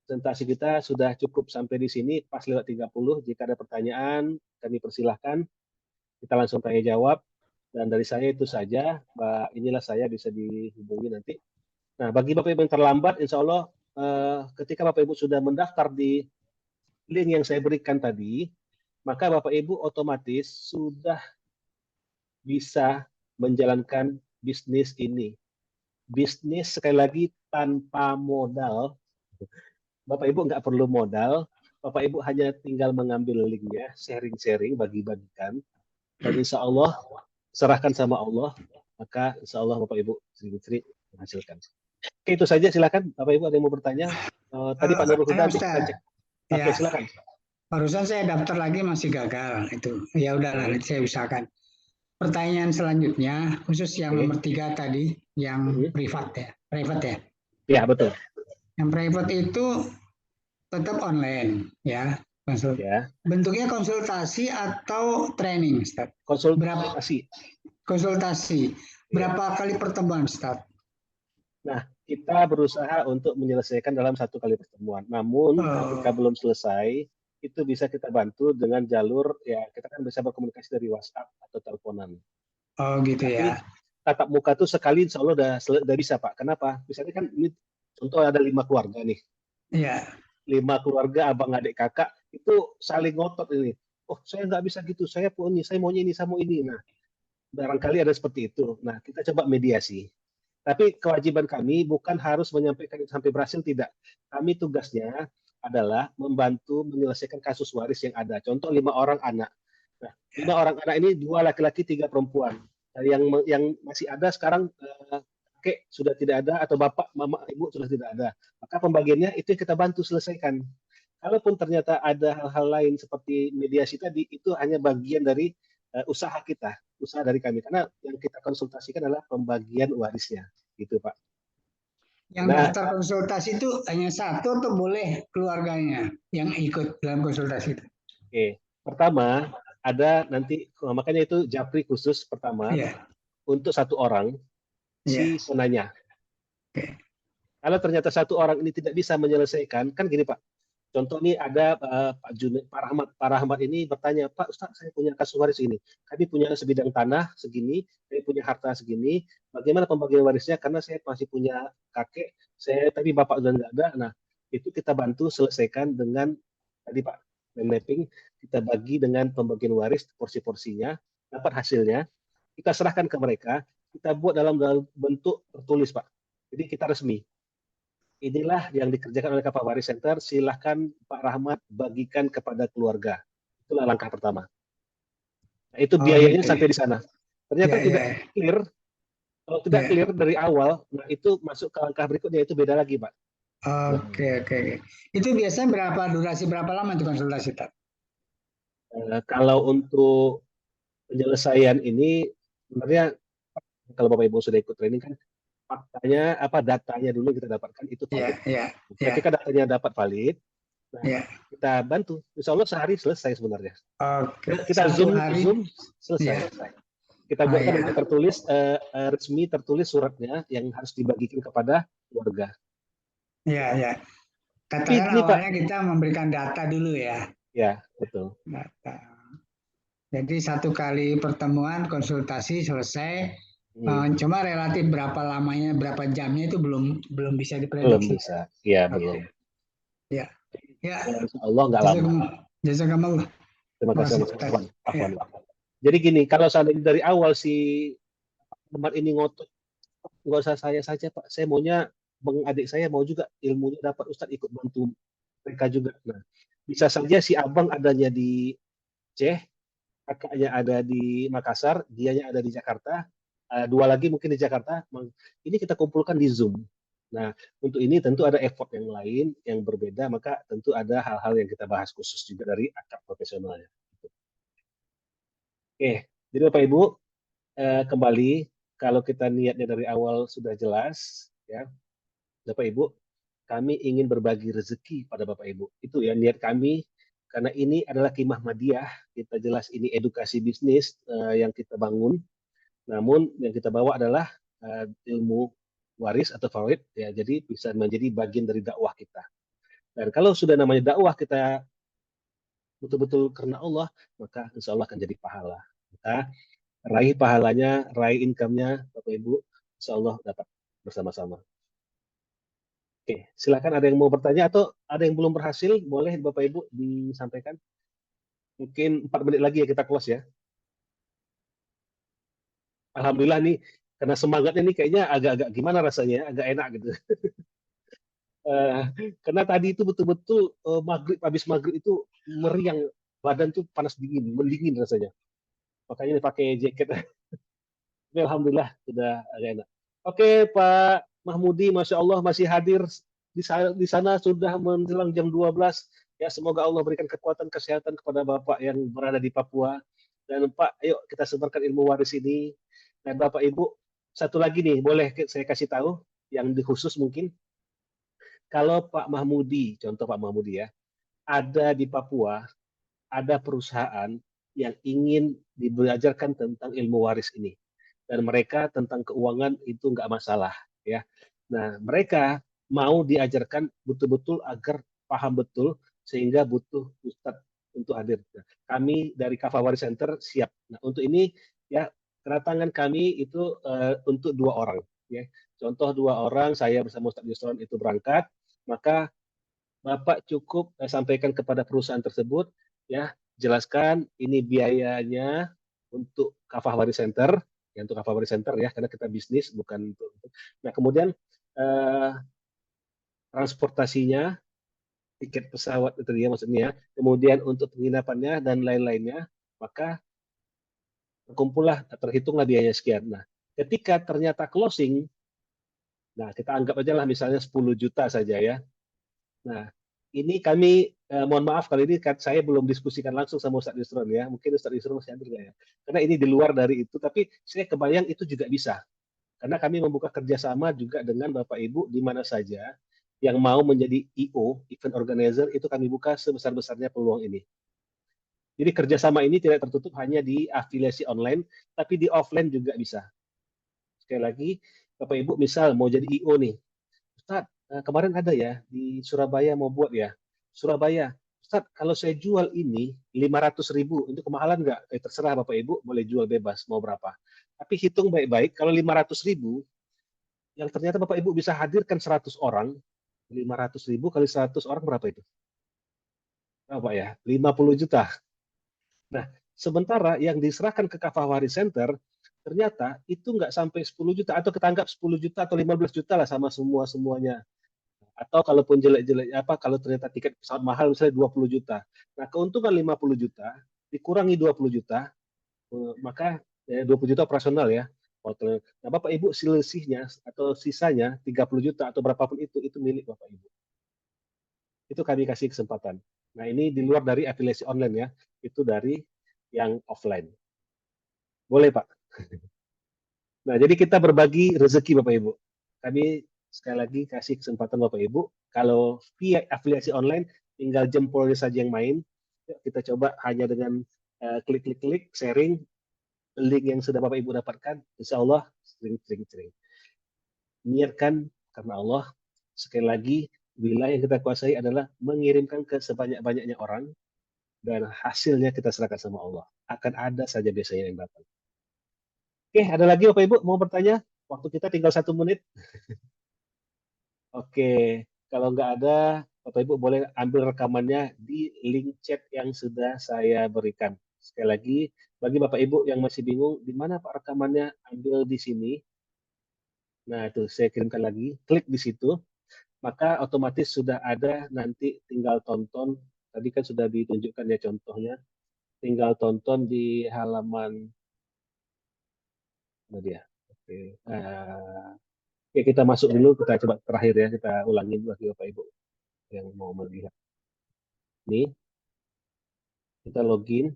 Presentasi kita sudah cukup sampai di sini, pas lewat 30. Jika ada pertanyaan, kami persilahkan. Kita langsung tanya jawab. Dan dari saya itu saja, Mbak, inilah saya bisa dihubungi nanti. Nah, bagi Bapak Ibu yang terlambat, insya Allah ketika Bapak Ibu sudah mendaftar di link yang saya berikan tadi, maka Bapak Ibu otomatis sudah bisa menjalankan bisnis ini. Bisnis sekali lagi tanpa modal. Bapak Ibu nggak perlu modal, Bapak Ibu hanya tinggal mengambil linknya, sharing-sharing, bagi-bagikan, dan insya Allah serahkan sama Allah, maka insya Allah Bapak Ibu sering-sering menghasilkan. Oke, itu saja, silakan Bapak Ibu ada yang mau bertanya. Tadi Pak Nurul Huda kita cek. Oke, Ya, silakan. barusan saya daftar lagi masih gagal itu. Ya udahlah, saya usahakan. Pertanyaan selanjutnya khusus yang nomor 3 tadi, yang privat ya, private ya. Ya, betul. Yang private itu tetap online ya. Ya. Bentuknya konsultasi atau training, Ustaz? Konsultasi. Konsultasi. Berapa kali pertemuan, Ustaz? Nah, kita berusaha untuk menyelesaikan dalam 1 kali pertemuan. Namun, ketika belum selesai, itu bisa kita bantu dengan jalur, ya kita kan bisa berkomunikasi dari WhatsApp atau teleponan. Oh gitu. Tapi, ya. Tatap muka tuh sekali insya Allah udah bisa Pak. Kenapa? Misalnya kan ini contoh ada 5 keluarga nih. Iya. 5 keluarga abang adik kakak itu saling ngotot ini. Oh saya nggak bisa gitu, saya maunya ini, saya mau ini. Nah barangkali ada seperti itu. Nah kita coba mediasi. Tapi kewajiban kami bukan harus menyampaikan itu sampai berhasil, tidak. Kami tugasnya adalah membantu menyelesaikan kasus waris yang ada. Contoh 5 orang anak. Nah 5 orang anak ini 2 laki-laki 3 perempuan. Yang masih ada sekarang kakek sudah tidak ada atau bapak, mama, ibu sudah tidak ada. Maka pembagiannya itu yang kita bantu selesaikan. kalaupun ternyata ada hal-hal lain seperti mediasi tadi, itu hanya bagian dari usaha kita, usaha dari kami. Karena yang kita konsultasikan adalah pembagian warisnya, gitu Pak. Yang Nah, daftar konsultasi itu hanya satu atau boleh keluarganya yang ikut dalam konsultasi itu? oke. Pertama, ada nanti, makanya itu japri khusus pertama Iya, untuk satu orang iya. si penanya. Oke. Kalau ternyata satu orang ini tidak bisa menyelesaikan, kan gini Pak, contoh nih ada Pak Rahmat ini bertanya, Pak Ustaz, saya punya kasus waris ini. Kami punya sebidang tanah segini, saya punya harta segini. Bagaimana pembagian warisnya? Karena saya masih punya kakek, tapi bapak sudah nggak ada. Nah, itu kita bantu selesaikan dengan tadi Pak mapping, kita bagi dengan pembagian waris porsi-porsinya, dapat hasilnya, kita serahkan ke mereka, kita buat dalam bentuk tertulis Pak. Jadi kita resmi. Inilah yang dikerjakan oleh Kapal Waris Center. Silahkan Pak Rahmat bagikan kepada keluarga. Itulah langkah pertama. Nah, itu Oh biayanya gitu. sampai di sana. Ternyata Ya, tidak ya, clear. Kalau tidak ya. clear dari awal, nah itu masuk ke langkah berikutnya, itu beda lagi, Pak. Oke, oke. Itu biasanya durasi berapa lama itu konsultasi, Pak? Kalau untuk penyelesaian ini, sebenarnya kalau Bapak Ibu sudah ikut training kan, faktanya datanya dulu kita dapatkan itu valid. Ya, ya, ya, Ketika datanya dapat valid, nah ya. kita bantu. Insya Allah sehari selesai sebenarnya. Oke. Kita Satu zoom hari. selesai. Ya. Kita Oh, buatkan ya. nanti tertulis resmi, tertulis suratnya yang harus dibagikan kepada keluarga. Ya, ya. Tapi Katakan ini Pak, awalnya kita memberikan data dulu ya. ya betul. Data. Jadi satu kali pertemuan konsultasi selesai. Cuma relatif berapa lamanya, berapa jamnya itu belum bisa Belum diprediksi. bisa, ya Oke. belum. Ya, ya. Insya Allah nggak lama. Jazakumullah. Terima kasih Mas Terima Afwan. kasih. Ya. Jadi gini, kalau seandainya dari awal si teman ini ngotot, nggak usah saya saja Pak, saya maunya adik saya mau juga ilmunya dapat, Ustadz ikut bantu mereka juga. Nah, bisa saja si abang adanya di Aceh, kakaknya ada di Makassar, dianya ada di Jakarta, dua lagi mungkin di Jakarta. Ini kita kumpulkan di Zoom. Nah, untuk ini tentu ada effort yang lain yang berbeda, maka tentu ada hal-hal yang kita bahas khusus juga dari akad profesionalnya. Oke, jadi Bapak Ibu, kembali kalau kita niatnya dari awal sudah jelas, ya Bapak Ibu, kami ingin berbagi rezeki pada Bapak Ibu. Itu ya niat kami, karena ini adalah Qimah Madiyah. Kita jelas ini edukasi bisnis yang kita bangun. Namun yang kita bawa adalah ilmu waris atau farid, ya. Jadi bisa menjadi bagian dari dakwah kita. Dan kalau sudah namanya dakwah kita betul-betul karena Allah, maka insya Allah akan jadi pahala. Maka raih pahalanya, raih income-nya, Bapak Ibu, insya Allah dapat bersama-sama. Oke, silakan ada yang mau bertanya atau ada yang belum berhasil, boleh Bapak Ibu disampaikan. Mungkin 4 menit lagi ya kita close ya. Alhamdulillah nih, karena semangatnya nih kayaknya agak-agak gimana rasanya, agak enak gitu. Karena tadi itu betul-betul habis maghrib itu meriang, badan tuh panas dingin, mendingin rasanya. Makanya ini pakai jaket. Tapi alhamdulillah sudah agak enak. Oke Pak Mahmudi, Masya Allah masih hadir di sana sudah menjelang jam 12. Ya semoga Allah berikan kekuatan kesehatan kepada Bapak yang berada di Papua. Dan Pak, ayo kita sebarkan ilmu waris ini. Dan Bapak Ibu, satu lagi nih, boleh saya kasih tahu yang khusus mungkin. Kalau Pak Mahmudi, contoh Pak Mahmudi ya, ada di Papua, ada perusahaan yang ingin diajarkan tentang ilmu waris ini. Dan mereka tentang keuangan itu nggak masalah. Ya. Nah, mereka mau diajarkan betul-betul agar paham betul, sehingga butuh Ustadz untuk hadir. Nah, kami dari Kafah Waris Center siap. Nah, untuk ini ya kedatangan kami itu untuk 2 orang. Ya. Contoh 2 orang, saya bersama Ustadz Yusron itu berangkat, maka Bapak cukup sampaikan kepada perusahaan tersebut, ya jelaskan ini biayanya untuk Kafah Waris Center, ya untuk Kafah Waris Center ya, karena kita bisnis bukan untuk. Nah kemudian transportasinya, tiket pesawat itu dia maksudnya, kemudian untuk penginapannya dan lain-lainnya, maka terhitunglah biayanya sekian. Nah ketika ternyata closing, nah kita anggap aja lah misalnya 10 juta saja ya. Nah ini kami mohon maaf kalau ini saya belum diskusikan langsung sama Ustadz Yusron ya. Mungkin Ustadz Yusron masih ada nggak ya? Karena ini di luar dari itu, tapi saya kebayang itu juga bisa. Karena kami membuka kerjasama juga dengan Bapak Ibu di mana saja yang mau menjadi IO, event organizer, itu kami buka sebesar-besarnya peluang ini. Jadi kerjasama ini tidak tertutup hanya di afiliasi online, tapi di offline juga bisa. Sekali lagi, Bapak Ibu misal mau jadi IO nih, Ustadz, kemarin ada ya di Surabaya mau buat ya. Surabaya, Ustadz, kalau saya jual ini 500.000, itu kemahalan nggak? Terserah Bapak Ibu, boleh jual bebas, mau berapa. Tapi hitung baik-baik, kalau 500.000, yang ternyata Bapak Ibu bisa hadirkan 100 orang, 500.000 kali 100 orang berapa itu? Berapa ya? 50 juta. Nah, sementara yang diserahkan ke Kafawari Center, ternyata itu nggak sampai 10 juta, atau ketanggap 10 juta atau 15 juta lah sama semuanya. Atau kalaupun jelek-jelek kalau ternyata tiket pesawat mahal misalnya 20 juta. Nah, keuntungan 50 juta dikurangi 20 juta, maka 20 juta operasional ya. Nah, Bapak Ibu selisihnya atau sisanya 30 juta atau berapapun itu milik Bapak Ibu. Itu kami kasih kesempatan. Nah, ini di luar dari afiliasi online ya. Itu dari yang offline. Boleh, Pak? Nah, jadi kita berbagi rezeki Bapak Ibu. Kami sekali lagi kasih kesempatan Bapak Ibu, kalau via afiliasi online, tinggal jempolnya saja yang main. Yuk kita coba hanya dengan klik-klik-klik, sharing, link yang sudah Bapak Ibu dapatkan, insya Allah sering-sering. Niatkan karena Allah, sekali lagi, wilayah yang kita kuasai adalah mengirimkan ke sebanyak-banyaknya orang, dan hasilnya kita serahkan sama Allah. Akan ada saja biasanya yang datang. Oke, ada lagi Bapak Ibu mau bertanya? Waktu kita tinggal 1 menit. Oke, kalau nggak ada, Bapak Ibu boleh ambil rekamannya di link chat yang sudah saya berikan. Sekali lagi, bagi Bapak Ibu yang masih bingung, di mana Pak rekamannya, ambil di sini. Nah, itu saya kirimkan lagi, klik di situ, maka otomatis sudah ada, nanti tinggal tonton. Tadi kan sudah ditunjukkan ya contohnya, tinggal tonton di halaman, mana dia? Oke, oke, kita masuk dulu, kita coba terakhir ya, kita ulangi bagi Bapak Ibu yang mau melihat. Ini, kita login.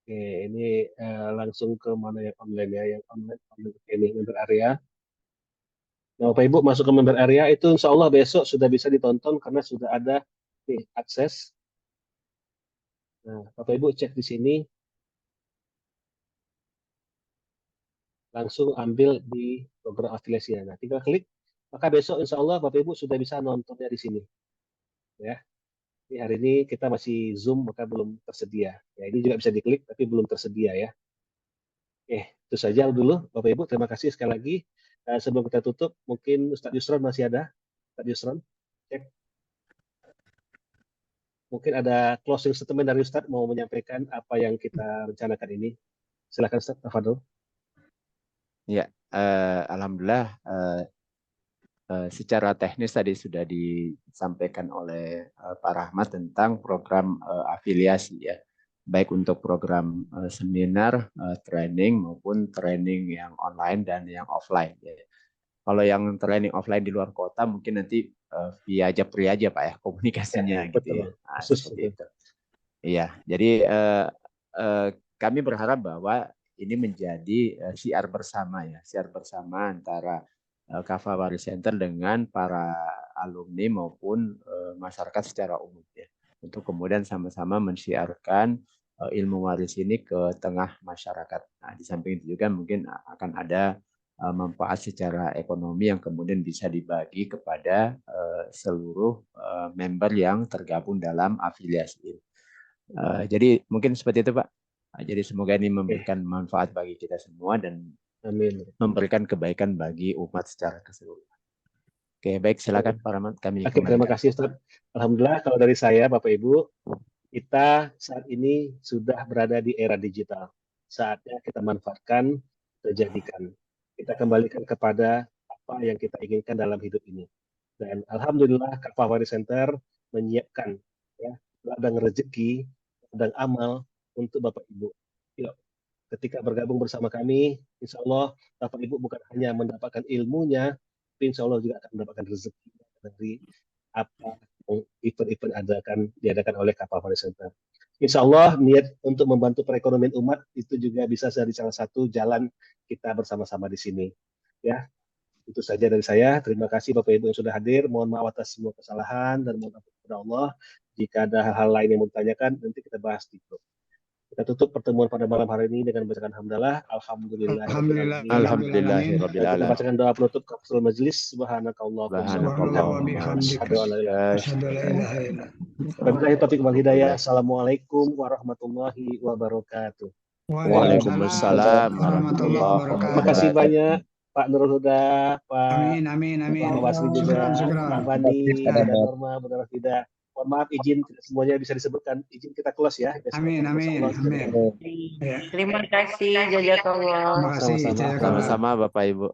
Oke, ini langsung ke mana yang online ya, yang online ini member area. Nah, Bapak Ibu masuk ke member area itu insya Allah besok sudah bisa ditonton karena sudah ada nih akses. Nah, Bapak Ibu cek di sini, langsung ambil di program afiliasinya. Nah, tinggal klik, maka besok insya Allah Bapak Ibu sudah bisa nontonnya di sini. Ya, ini hari ini kita masih Zoom maka belum tersedia. Ya, ini juga bisa diklik tapi belum tersedia ya. Itu saja dulu Bapak Ibu. Terima kasih sekali lagi. Sebelum kita tutup, mungkin Ustadz Yusron masih ada. Ustadz Yusron, cek. Mungkin ada closing statement dari Ustadz mau menyampaikan apa yang kita rencanakan ini. Silakan Ustadz, Tafadol. Ya, alhamdulillah secara teknis tadi sudah disampaikan oleh Pak Rahmat tentang program afiliasi ya, baik untuk program seminar, training maupun training yang online dan yang offline. Ya. Kalau yang training offline di luar kota mungkin nanti via Japri aja Pak ya komunikasinya ya, gitu ya. Nah, seperti itu. Iya, jadi kami berharap bahwa ini menjadi siar bersama ya, siar bersama antara Kafawari Center dengan para alumni maupun masyarakat secara umum ya, untuk kemudian sama-sama mensiarkan ilmu waris ini ke tengah masyarakat. Nah, di samping itu juga mungkin akan ada manfaat secara ekonomi yang kemudian bisa dibagi kepada seluruh member yang tergabung dalam afiliasi ini. Jadi mungkin seperti itu Pak. Jadi semoga ini memberikan manfaat bagi kita semua dan Amin. Memberikan kebaikan bagi umat secara keseluruhan. Oke, baik silakan Pak Rahmat. Kami terima kasih Ustaz. Alhamdulillah kalau dari saya Bapak Ibu, kita saat ini sudah berada di era digital. Saatnya kita manfaatkan, kita jadikan. Kita kembalikan kepada apa yang kita inginkan dalam hidup ini. Dan alhamdulillah Kafawari Center menyiapkan ya ladang rezeki ladang amal untuk Bapak Ibu. Yuk, ketika bergabung bersama kami, insya Allah Bapak Ibu bukan hanya mendapatkan ilmunya, tapi insya Allah juga akan mendapatkan rezeki dari apa yang event-event diadakan oleh Kapal Fare Center. Insya Allah niat untuk membantu perekonomian umat itu juga bisa jadi salah satu jalan kita bersama-sama di sini. Ya, itu saja dari saya. Terima kasih Bapak Ibu yang sudah hadir. Mohon maaf atas semua kesalahan dan mohon ampun kepada Allah. Jika ada hal-hal lain yang mau ditanyakan, nanti kita bahas di grup. Kita tutup pertemuan pada malam hari ini dengan membacakan hamdalah. Alhamdulillah. Alhamdulillahirabbil Kita alamin. bacakan doa penutup kafaratul majelis. Subhanakallahumma Wabillahi taufiq wal hidayah. Assalamualaikum warahmatullahi wabarakatuh. Waalaikumsalam warahmatullahi Terima kasih wabarakatuh. banyak Pak Nurul Huda, Pak Amin. Pak Basri juga, Pak Bani, dan Norma, Bunda Rafida. Mohon maaf izin tidak semuanya bisa disebutkan. Izin kita close ya. Amin. Ya. Terima kasih, jazakallah. Terima kasih. Sama-sama. Jazakallah. Sama-sama Bapak Ibu.